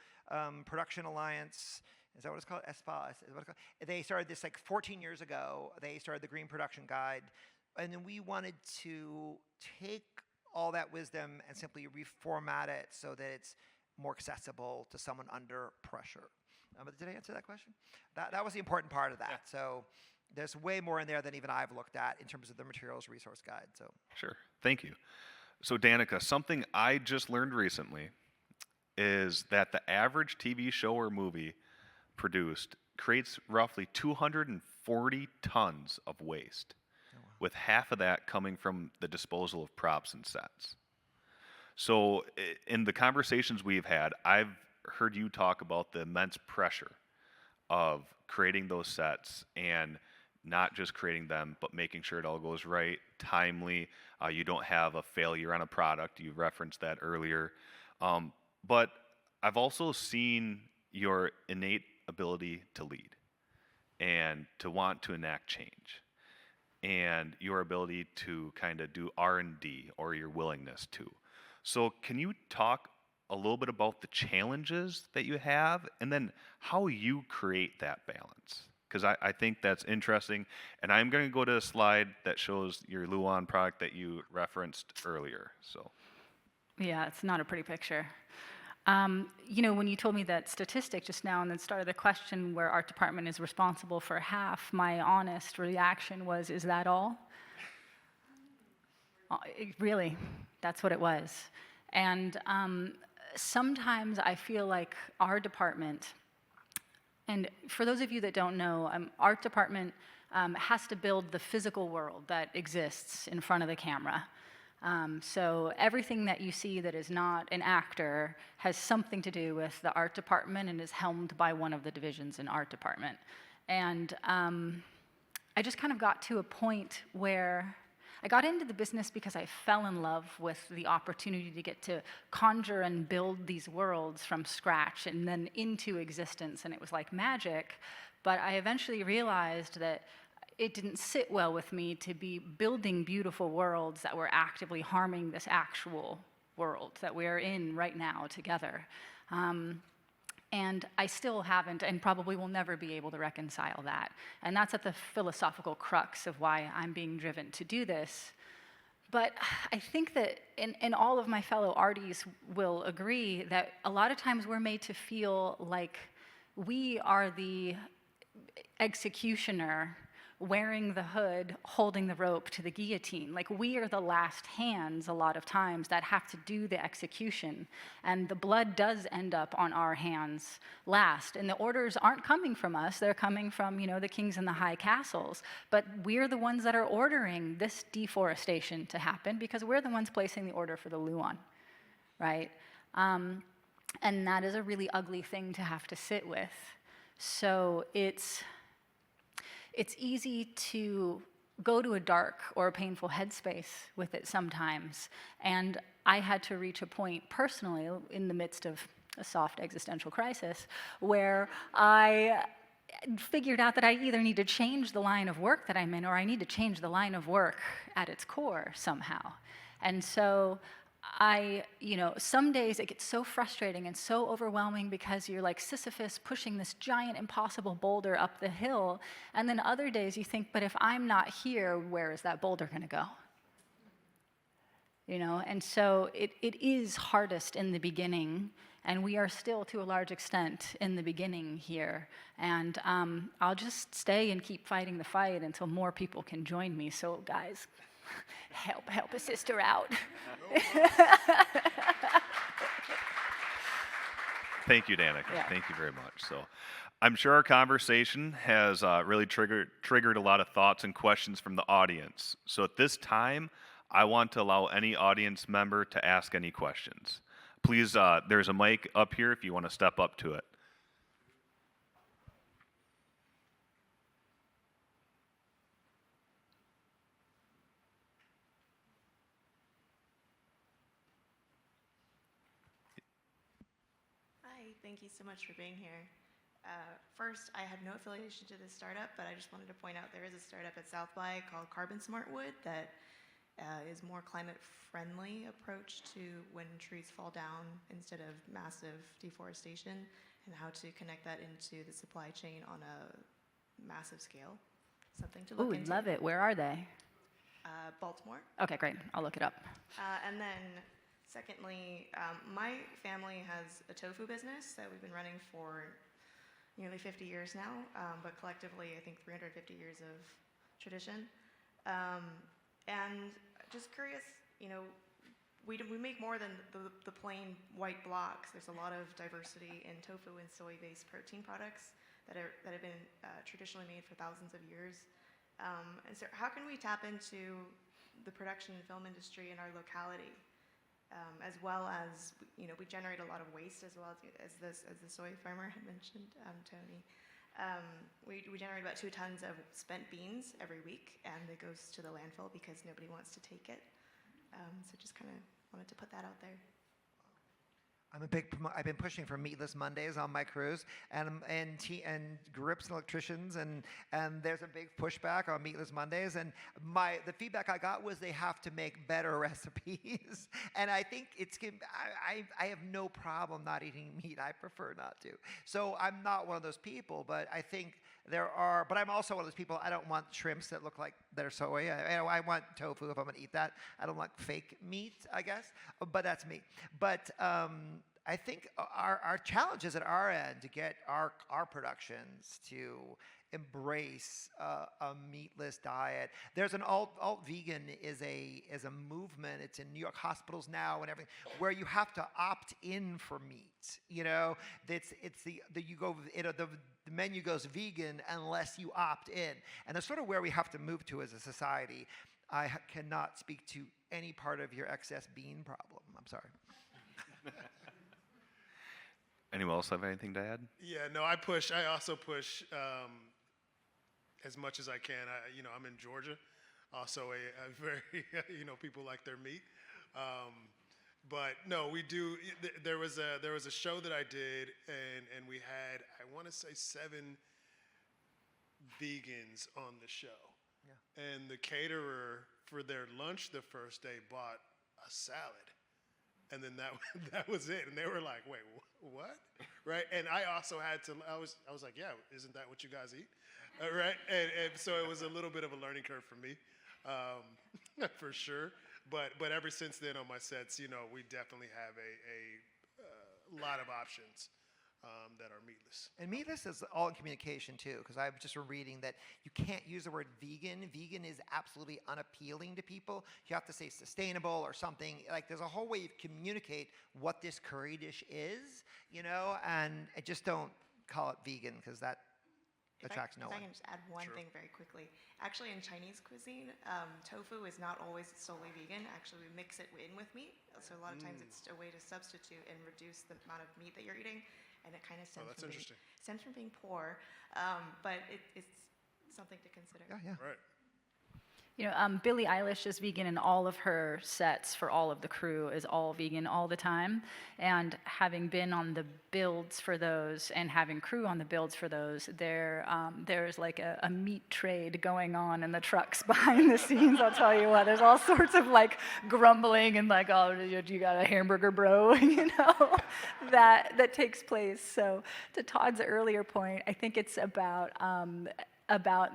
Production Alliance. Is that what it's called? ESPA. Is what it's called? They started this 14 years ago. They started the Green Production Guide. And then we wanted to take all that wisdom and simply reformat it so that it's more accessible to someone under pressure. But did I answer that question? That was the important part of that. Yeah. So there's way more in there than even I've looked at in terms of the materials resource guide. So Sure, thank you. So Danica, something I just learned recently is that the average TV show or movie produced creates roughly 240 tons of waste, with half of that coming from the disposal of props and sets. So in the conversations we've had, I've heard you talk about the immense pressure of creating those sets and not just creating them, but making sure it all goes right, timely. You don't have a failure on a product. You referenced that earlier. But I've also seen your innate ability to lead and to want to enact change, and your ability to kind of do R&D, or your willingness to. So can you talk a little bit about the challenges that you have and then how you create that balance. Because I think that's interesting. And I'm going to go to a slide that shows your Luan product that you referenced earlier. So, Yeah, it's not a pretty picture. When you told me that statistic just now and then started the question where art department is responsible for half, my honest reaction was, is that all? Really, that's what it was. And sometimes I feel like our department, and for those of you that don't know, art department has to build the physical world that exists in front of the camera. So everything that you see that is not an actor has something to do with the art department and is helmed by one of the divisions in art department. And I just kind of got to a point where I got into the business because I fell in love with the opportunity to get to conjure and build these worlds from scratch and then into existence, and it was like magic. But I eventually realized that it didn't sit well with me to be building beautiful worlds that were actively harming this actual world that we are in right now together. And I still haven't and probably will never be able to reconcile that. And that's at the philosophical crux of why I'm being driven to do this. But I think that, and all of my fellow arties will agree, that a lot of times we're made to feel like we are the executioner wearing the hood, holding the rope to the guillotine. Like, we are the last hands a lot of times that have to do the execution. And the blood does end up on our hands last. And the orders aren't coming from us, they're coming from, the kings in the high castles. But we're the ones that are ordering this deforestation to happen because we're the ones placing the order for the Luan, right? And that is a really ugly thing to have to sit with. So it's easy to go to a dark or a painful headspace with it sometimes. And I had to reach a point personally in the midst of a soft existential crisis where I figured out that I either need to change the line of work that I'm in or I need to change the line of work at its core somehow. And so some days it gets so frustrating and so overwhelming because you're like Sisyphus pushing this giant impossible boulder up the hill, and then other days you think, but if I'm not here, where is that boulder going to go? And so it is hardest in the beginning, and we are still to a large extent in the beginning here. And I'll just stay and keep fighting the fight until more people can join me. So guys, help a sister out. thank you, Danica. Yeah. Thank you very much. So, I'm sure our conversation has really triggered a lot of thoughts and questions from the audience. So at this time, I want to allow any audience member to ask any questions. Please, there's a mic up here if you want to step up to it. Hi, thank you so much for being here. First, I have no affiliation to this startup, but I just wanted to point out there is a startup at South by called Carbon Smart Wood that is more climate-friendly approach to when trees fall down instead of massive deforestation, and how to connect that into the supply chain on a massive scale. Something to look into. Ooh, love it. Where are they? Baltimore. Okay, great. I'll look it up. And then, secondly, my family has a tofu business that we've been running for nearly 50 years now, but collectively, I think 350 years of tradition. And just curious, we make more than the plain white blocks. There's a lot of diversity in tofu and soy-based protein products that have been traditionally made for thousands of years. And so how can we tap into the production and film industry in our locality, as well as, we generate a lot of waste as well as the soy farmer had mentioned, Tony. We generate about 2 tons of spent beans every week, and it goes to the landfill because nobody wants to take it. So just kind of wanted to put that out there. I've been pushing for meatless Mondays on my cruise, and grips and electricians, and there's a big pushback on meatless Mondays. And the feedback I got was they have to make better recipes, and I think I have no problem not eating meat. I prefer not to. So I'm not one of those people, but I think but I'm also one of those people. I don't want shrimps that look like they're soy. I want tofu if I'm gonna eat that. I don't like fake meat, I guess, but that's me. But I think our challenge is at our end to get our productions to embrace a meatless diet. There's an alt vegan is a movement. It's in New York hospitals now and everything, where you have to opt in for meat. You know, the menu goes vegan unless you opt in, and that's sort of where we have to move to as a society. I cannot speak to any part of your excess bean problem. I'm sorry. Anyone else have anything to add? Yeah, no, I also push as much as I can. I'm in Georgia, also a very, people like their meat. But no, we do. There was a show that I did, and we had, I want to say, 7 vegans on the show. Yeah. And the caterer for their lunch the first day bought a salad, and then that was it. And they were like, "Wait, what?" Right? And I also had to. I was like, "Yeah, isn't that what you guys eat?" Right? And so it was a little bit of a learning curve for me, for sure. But ever since then on my sets, we definitely have a lot of options that are meatless. And meatless is all in communication too, because I was just reading that you can't use the word vegan. Vegan is absolutely unappealing to people. You have to say sustainable or something. Like there's a whole way you communicate what this curry dish is, and I just don't call it vegan because that attracts no one. If I can just add one thing very quickly. Actually, in Chinese cuisine, tofu is not always solely vegan. Actually, we mix it in with meat. So a lot of times it's a way to substitute and reduce the amount of meat that you're eating. And it kind of stems from being poor. But it's something to consider. Yeah. Right. Billie Eilish is vegan, and all of her sets for all of the crew is all vegan all the time. And having been on the builds for those and having crew on the builds for those, there's like a meat trade going on in the trucks behind the scenes. I'll tell you what, there's all sorts of like grumbling and like, oh, you got a hamburger, bro, that takes place. So to Todd's earlier point, I think it's about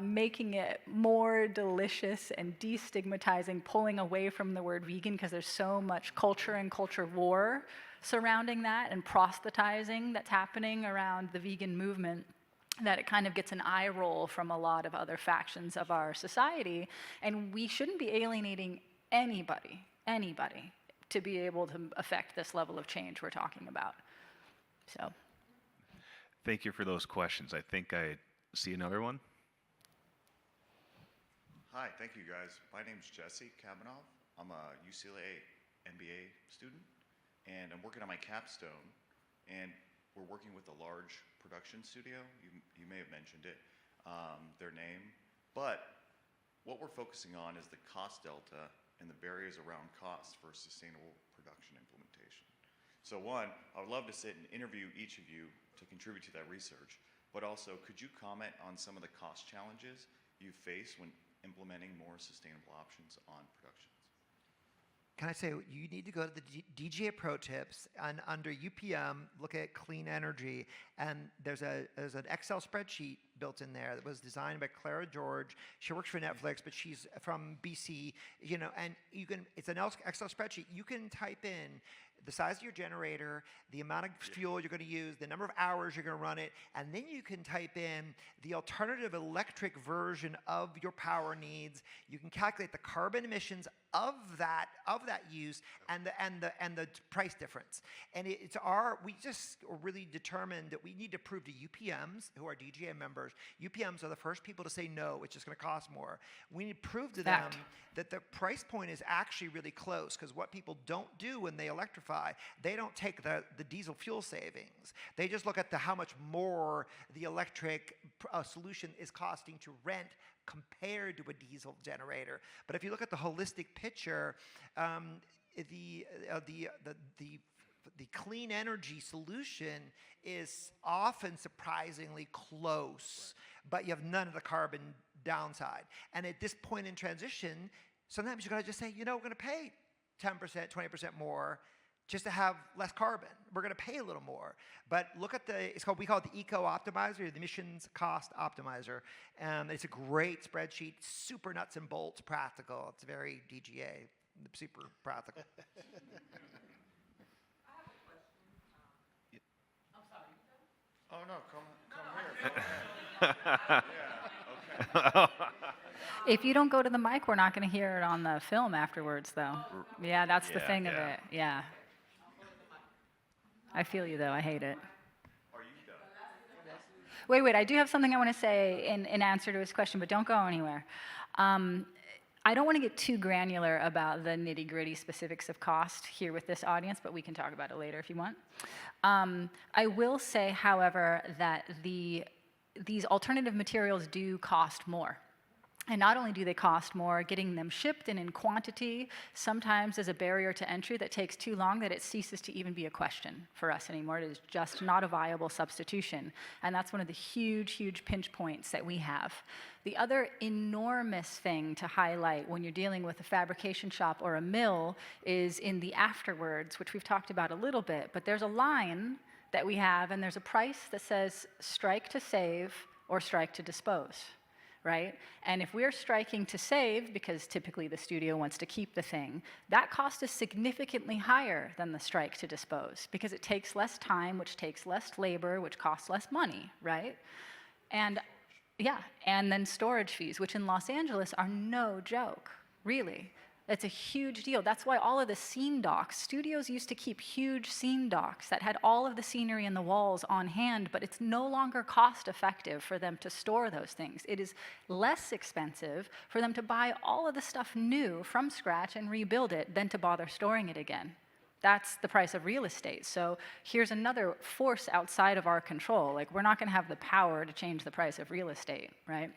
making it more delicious and destigmatizing, pulling away from the word vegan, because there's so much culture and culture war surrounding that and proselytizing that's happening around the vegan movement, that it kind of gets an eye roll from a lot of other factions of our society. And we shouldn't be alienating anybody, to be able to affect this level of change we're talking about. So. Thank you for those questions. I think I see another one. Hi, thank you guys. My name's Jesse Kavanaugh. I'm a UCLA MBA student, and I'm working on my capstone, and we're working with a large production studio. You may have mentioned it, their name. But what we're focusing on is the cost delta and the barriers around cost for sustainable production implementation. So one, I would love to sit and interview each of you to contribute to that research, but also could you comment on some of the cost challenges you face when implementing more sustainable options on productions? Can I say, you need to go to the DGA Pro Tips, and under UPM, look at clean energy, and there's an Excel spreadsheet built in there that was designed by Clara George. She works for Netflix, but she's from BC, and it's an Excel spreadsheet. You can type in the size of your generator, the amount of fuel you're going to use, the number of hours you're going to run it, and then you can type in the alternative electric version of your power needs. You can calculate the carbon emissions of that use and the price difference. And we just really determined that we need to prove to UPMs, who are DGA members. UPMs are the first people to say no, it's just going to cost more. We need to prove to them that the price point is actually really close, because what people don't do when they electrify, they don't take the diesel fuel savings. They just look at how much more the electric solution is costing to rent compared to a diesel generator. But if you look at the holistic picture, the the clean energy solution is often surprisingly close, but you have none of the carbon downside. And at this point in transition, sometimes you gotta just say, you know, we're gonna pay 10%, 20% more just to have less carbon. We're gonna pay a little more. But look at we call it the Eco Optimizer, the Emissions Cost Optimizer. It's a great spreadsheet, super nuts and bolts, practical. It's very DGA, super practical. Oh, no, come here. Go ahead. Yeah, okay. If you don't go to the mic, we're not going to hear it on the film afterwards, though. Yeah, that's the thing of it. Yeah. I feel you, though. I hate it. Are you done? Wait. I do have something I want to say in answer to his question, but don't go anywhere. I don't want to get too granular about the nitty-gritty specifics of cost here with this audience, but we can talk about it later if you want. I will say, however, that these alternative materials do cost more. And not only do they cost more, getting them shipped and in quantity sometimes is a barrier to entry that takes too long that it ceases to even be a question for us anymore. It is just not a viable substitution. And that's one of the huge pinch points that we have. The other enormous thing to highlight when you're dealing with a fabrication shop or a mill is in the afterwards, which we've talked about a little bit, but there's a line that we have and there's a price that says strike to save or strike to dispose. Right? And if we're striking to save, because typically the studio wants to keep the thing, that cost is significantly higher than the strike to dispose, because it takes less time, which takes less labor, which costs less money, right? And yeah, and then storage fees, which in Los Angeles are no joke, really. It's a huge deal. That's why all of the scene docks, studios used to keep huge scene docks that had all of the scenery and the walls on hand, but it's no longer cost effective for them to store those things. It is less expensive for them to buy all of the stuff new from scratch and rebuild it than to bother storing it again. That's the price of real estate. So here's another force outside of our control. Like, we're not going to have the power to change the price of real estate, right?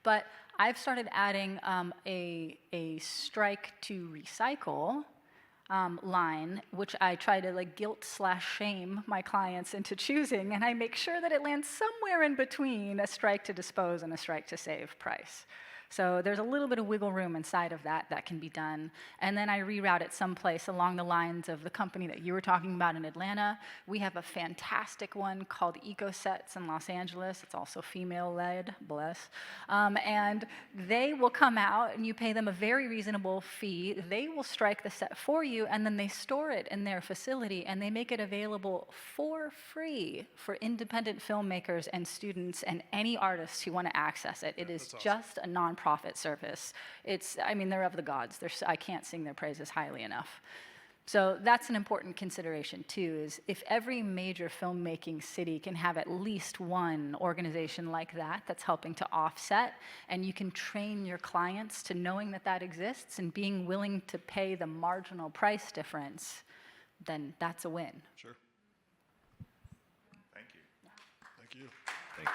But I've started adding a strike to recycle line, which I try to like guilt/shame my clients into choosing, and I make sure that it lands somewhere in between a strike to dispose and a strike to save price. So there's a little bit of wiggle room inside of that can be done. And then I reroute it someplace along the lines of the company that you were talking about in Atlanta. We have a fantastic one called EcoSets in Los Angeles. It's also female-led, bless. And they will come out and you pay them a very reasonable fee. They will strike the set for you, and then they store it in their facility, and they make it available for free for independent filmmakers and students and any artists who want to access it. It is just a nonprofit service. They're of the gods. I can't sing their praises highly enough. So that's an important consideration too, is if every major filmmaking city can have at least one organization like that that's helping to offset, and you can train your clients to knowing that that exists and being willing to pay the marginal price difference, then that's a win. Sure. Thank you. Thank you. Thank you.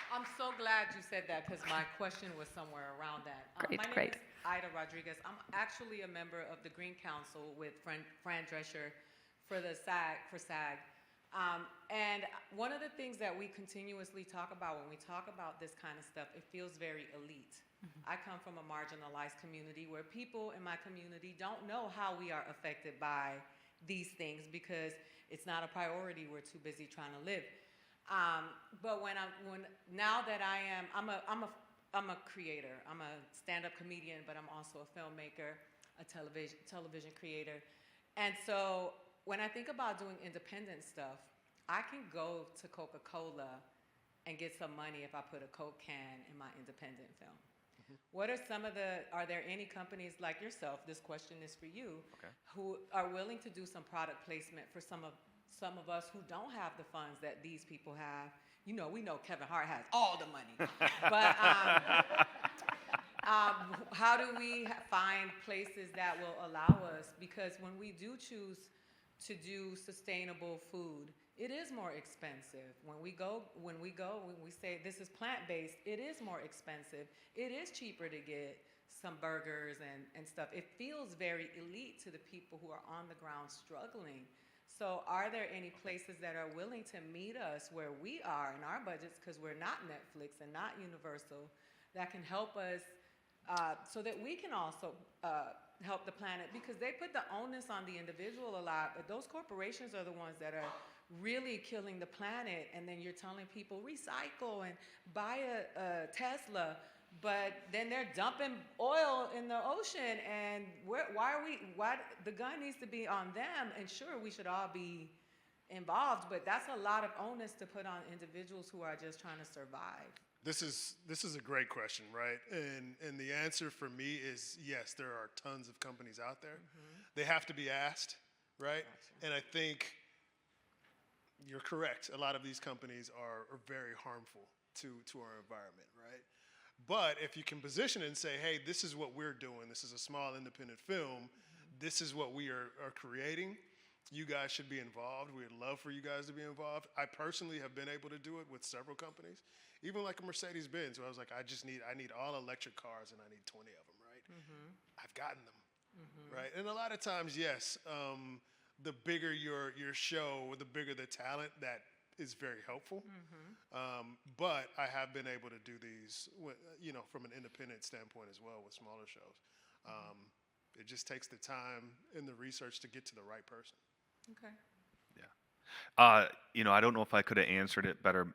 I'm so glad you said that, because my question was somewhere around that. My name is Ida Rodriguez. I'm actually a member of the Green Council with Fran Drescher for SAG. And one of the things that we continuously talk about when we talk about this kind of stuff, it feels very elite. Mm-hmm. I come from a marginalized community where people in my community don't know how we are affected by these things because it's not a priority. We're too busy trying to live. But now that I'm a creator. I'm a stand-up comedian, but I'm also a filmmaker, a television creator. And so when I think about doing independent stuff, I can go to Coca-Cola and get some money if I put a Coke can in my independent film. Mm-hmm. Are there any companies like yourself, this question is for you, okay, who are willing to do some product placement for some of us who don't have the funds that these people have? You know, we know Kevin Hart has all the money. But how do we find places that will allow us? Because when we do choose to do sustainable food, it is more expensive. When we say this is plant-based, it is more expensive. It is cheaper to get some burgers and stuff. It feels very elite to the people who are on the ground struggling. So are there any places that are willing to meet us where we are in our budgets, because we're not Netflix and not Universal, that can help us so that we can also help the planet? Because they put the onus on the individual a lot, but those corporations are the ones that are really killing the planet. And then you're telling people recycle and buy a Tesla, but then they're dumping oil in the ocean. And why the gun needs to be on them? And sure, we should all be involved, but that's a lot of onus to put on individuals who are just trying to survive. This is a great question, right? And the answer for me is yes, there are tons of companies out there. They have to be asked, right? Gotcha. And I think you're correct. A lot of these companies are very harmful to our environment, right? But if you can position it and say, hey, this is what we're doing. This is a small independent film. This is what we are creating. You guys should be involved. We'd love for you guys to be involved. I personally have been able to do it with several companies, even like a Mercedes-Benz, where I was like, I need all electric cars and I need 20 of them, right? I've gotten them, right? And a lot of times, yes, the bigger your show, the bigger the talent, that is very helpful. But I have been able to do these, from an independent standpoint as well with smaller shows. It just takes the time and the research to get to the right person. Okay. Yeah. I don't know if I could have answered it better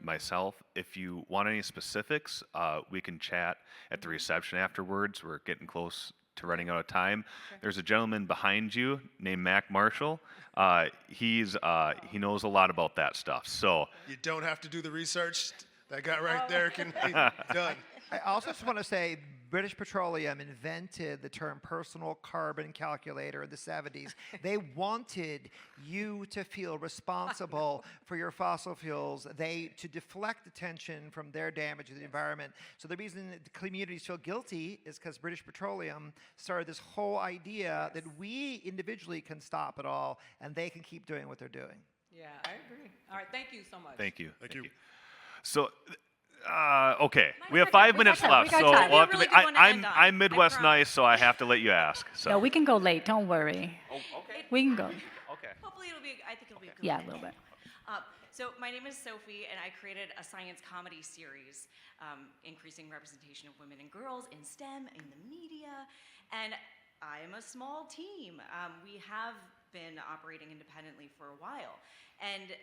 myself. If you want any specifics, we can chat at the reception afterwards. We're getting close to running out of time. Okay. There's a gentleman behind you named Mac Marshall. He knows a lot about that stuff. So You don't have to do the research. That guy right there can be done. I also just want to say British Petroleum invented the term personal carbon calculator in the 70s. They wanted you to feel responsible for your fossil fuels, to deflect attention from their damage to the environment. So the reason that the communities feel guilty is because British Petroleum started this whole idea that we individually can stop it all and they can keep doing what they're doing. Yeah, I agree. All right, thank you so much. thank you. Thank you. So, okay, Mike, we have we 5 got minutes time, left. we got So time. we'll have Really to. good one to end on, I'm Midwest I nice, so I have to let you ask. So. No, we can go late. Don't worry. Oh, okay. We can go. Okay. Hopefully I think it'll be a good Yeah, one. a little bit. So my name is Sophie, and I created a science comedy series, increasing representation of women and girls in STEM, in the media, and I am a small team. We have been operating independently for a while, and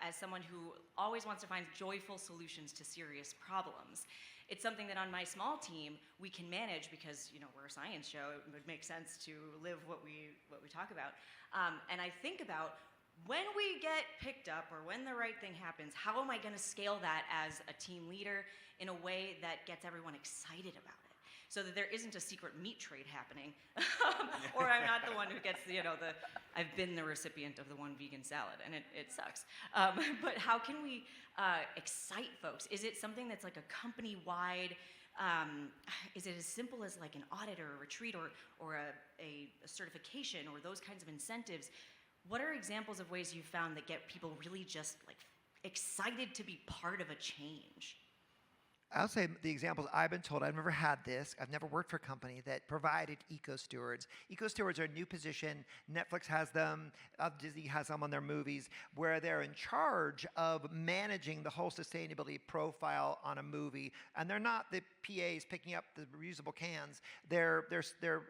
as someone who always wants to find joyful solutions to serious problems, it's something that on my small team we can manage because we're a science show. It would make sense to live what we talk about, and I think about, when we get picked up or when the right thing happens, how am I going to scale that as a team leader in a way that gets everyone excited about it, so that there isn't a secret meat trade happening, or I'm not the one who gets I've been the recipient of the one vegan salad, and it sucks. But how can we excite folks? Is it something that's like a company-wide? Is it as simple as like an audit or a retreat or a certification or those kinds of incentives? What are examples of ways you've found that get people really just like excited to be part of a change? I'll say the examples I've been told. I've never had this. I've never worked for a company that provided eco-stewards. Eco-stewards are a new position. Netflix has them. Disney has them on their movies, where they're in charge of managing the whole sustainability profile on a movie. And they're not the PAs picking up the reusable cans. They're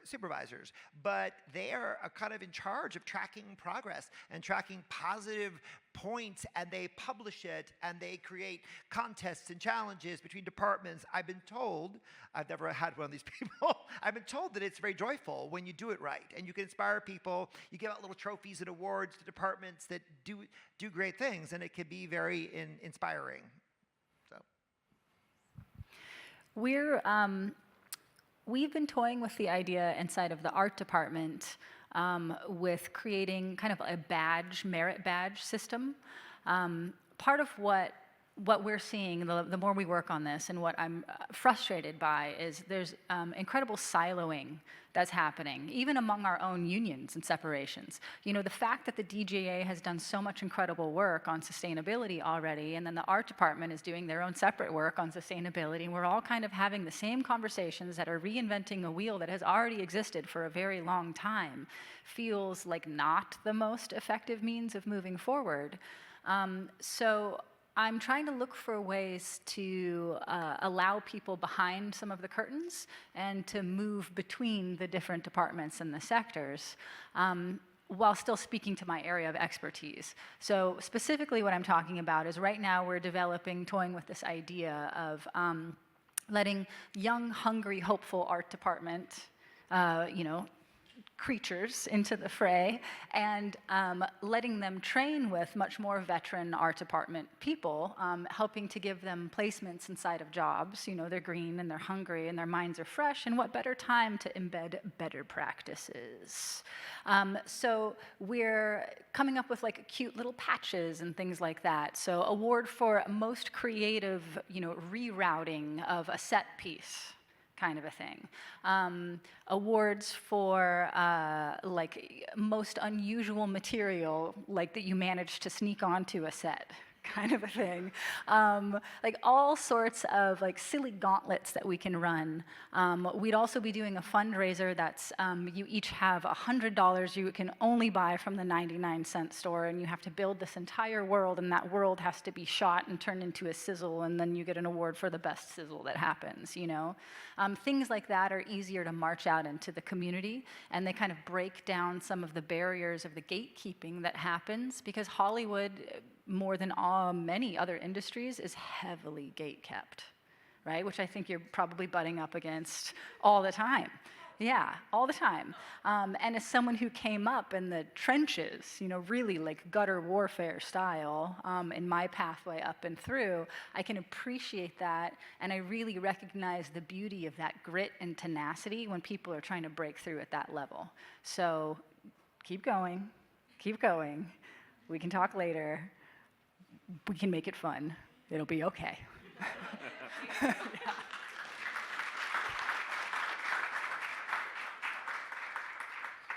supervisors. But they are kind of in charge of tracking progress and tracking positive points, and they publish it, and they create contests and challenges between departments. I've been told, I've never had one of these people, I've been told that it's very joyful when you do it right, and you can inspire people. You give out little trophies and awards to departments that do great things, and it can be very inspiring. So we've been toying with the idea inside of the art department with creating kind of a merit badge system. Part of what we're seeing, the more we work on this, and what I'm frustrated by, is there's incredible siloing that's happening, even among our own unions and separations. You know, the fact that the DGA has done so much incredible work on sustainability already, and then the art department is doing their own separate work on sustainability, and we're all kind of having the same conversations that are reinventing a wheel that has already existed for a very long time, feels like not the most effective means of moving forward. So I'm trying to look for ways to allow people behind some of the curtains and to move between the different departments and the sectors while still speaking to my area of expertise. So specifically what I'm talking about is right now we're toying with this idea of letting young, hungry, hopeful art department, creatures into the fray and letting them train with much more veteran art department people, helping to give them placements inside of jobs. You know, they're green and they're hungry and their minds are fresh, and what better time to embed better practices? So we're coming up with like cute little patches and things like that. So award for most creative, rerouting of a set piece, kind of a thing. Awards for like most unusual material, like that you managed to sneak onto a set, kind of a thing. Like all sorts of like silly gauntlets that we can run. We'd also be doing a fundraiser that's you each have $100 you can only buy from the 99-cent store, and you have to build this entire world, and that world has to be shot and turned into a sizzle, and then you get an award for the best sizzle that happens, Things like that are easier to march out into the community, and they kind of break down some of the barriers of the gatekeeping that happens, because Hollywood, more than many other industries, is heavily gate-kept, right? Which I think you're probably butting up against all the time. Yeah, all the time. And as someone who came up in the trenches, really like gutter warfare style, in my pathway up and through, I can appreciate that, and I really recognize the beauty of that grit and tenacity when people are trying to break through at that level. So keep going, keep going. We can talk later. We can make it fun. It'll be okay. Yeah.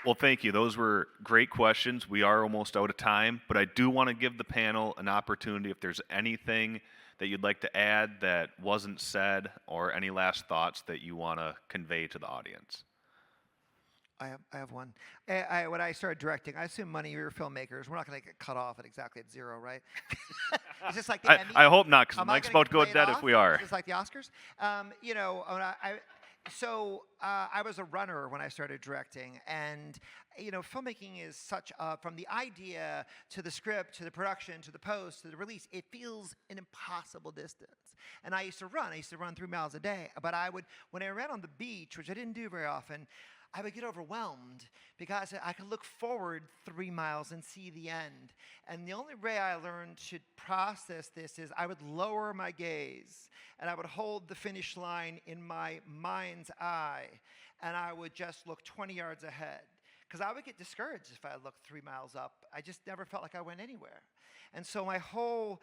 Well, thank you. Those were great questions. We are almost out of time, but I do want to give the panel an opportunity if there's anything that you'd like to add that wasn't said, or any last thoughts that you want to convey to the audience. I have one. When I started directing, I assume many of your filmmakers, we're not going to get cut off at zero, right? It's just like the Emmy. I hope not, because Am I Mike's gonna about to go get dead paid if off? we are. Just like the Oscars. I was a runner when I started directing, and filmmaking is such from the idea to the script to the production to the post to the release, it feels an impossible distance. And I used to run 3 miles a day, but when I ran on the beach, which I didn't do very often, I would get overwhelmed because I could look forward 3 miles and see the end. And the only way I learned to process this is I would lower my gaze and I would hold the finish line in my mind's eye, and I would just look 20 yards ahead. Because I would get discouraged if I looked 3 miles up. I just never felt like I went anywhere. And so my whole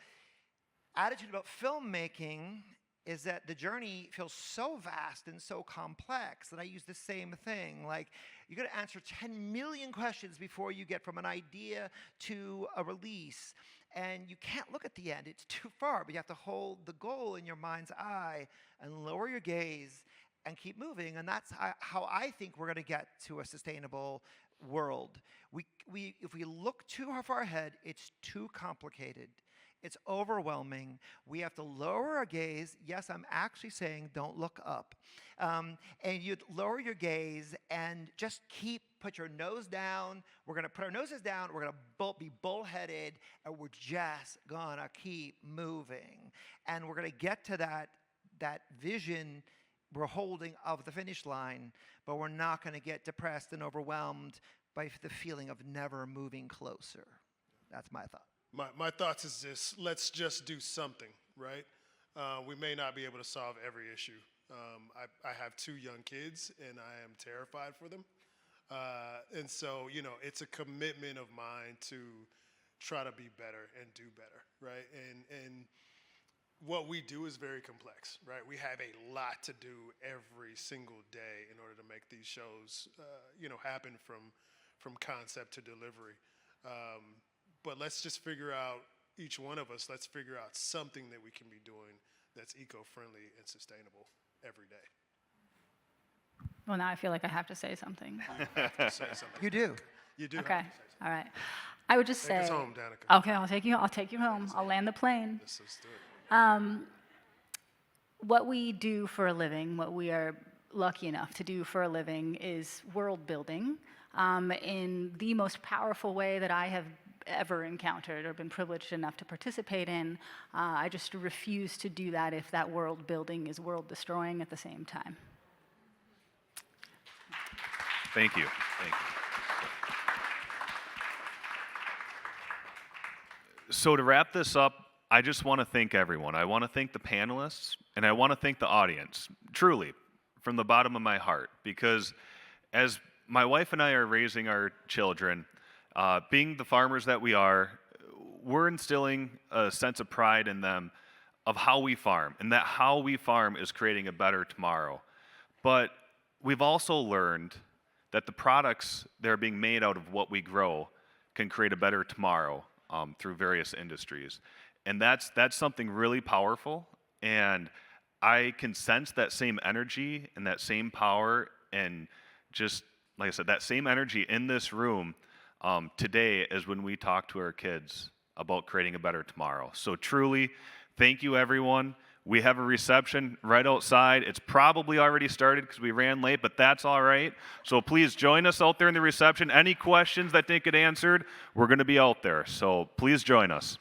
attitude about filmmaking is that the journey feels so vast and so complex that I use the same thing. Like, you got to answer 10 million questions before you get from an idea to a release. And you can't look at the end. It's too far. But you have to hold the goal in your mind's eye and lower your gaze and keep moving. And that's how I think we're going to get to a sustainable world. If we look too far ahead, it's too complicated. It's overwhelming. We have to lower our gaze. Yes, I'm actually saying don't look up. And you lower your gaze and just put your nose down. We're going to put our noses down. We're going to be bullheaded, and we're just going to keep moving. And we're going to get to that vision we're holding of the finish line, but we're not going to get depressed and overwhelmed by the feeling of never moving closer. That's my thought. My thoughts is this: let's just do something, right? We may not be able to solve every issue. I have 2 young kids, and I am terrified for them. And so, it's a commitment of mine to try to be better and do better, right? And what we do is very complex, right? We have a lot to do every single day in order to make these shows, happen from concept to delivery. But let's just figure out, each one of us, let's figure out something that we can be doing that's eco-friendly and sustainable every day. Well, now I feel like I have to say something. Say something. You do. You do. Okay, Have to say something. all right. I would just Take say. us home, Danica. Okay, I'll take you home. I'll land the plane. Let's do it. What we do for a living, what we are lucky enough to do for a living, is world building in the most powerful way that I have ever encountered or been privileged enough to participate in. I just refuse to do that if that world building is world destroying at the same time. Thank you. Thank you. So to wrap this up, I just want to thank everyone. I want to thank the panelists, and I want to thank the audience, truly, from the bottom of my heart, because as my wife and I are raising our children, being the farmers that we are, we're instilling a sense of pride in them of how we farm, and that how we farm is creating a better tomorrow. But we've also learned that the products that are being made out of what we grow can create a better tomorrow through various industries. And that's something really powerful, and I can sense that same energy and that same power, and just, like I said, that same energy in this room today as when we talk to our kids about creating a better tomorrow. So truly, thank you, everyone. We have a reception right outside. It's probably already started because we ran late, but that's all right. So please join us out there in the reception. Any questions that didn't get answered, we're going to be out there. So please join us.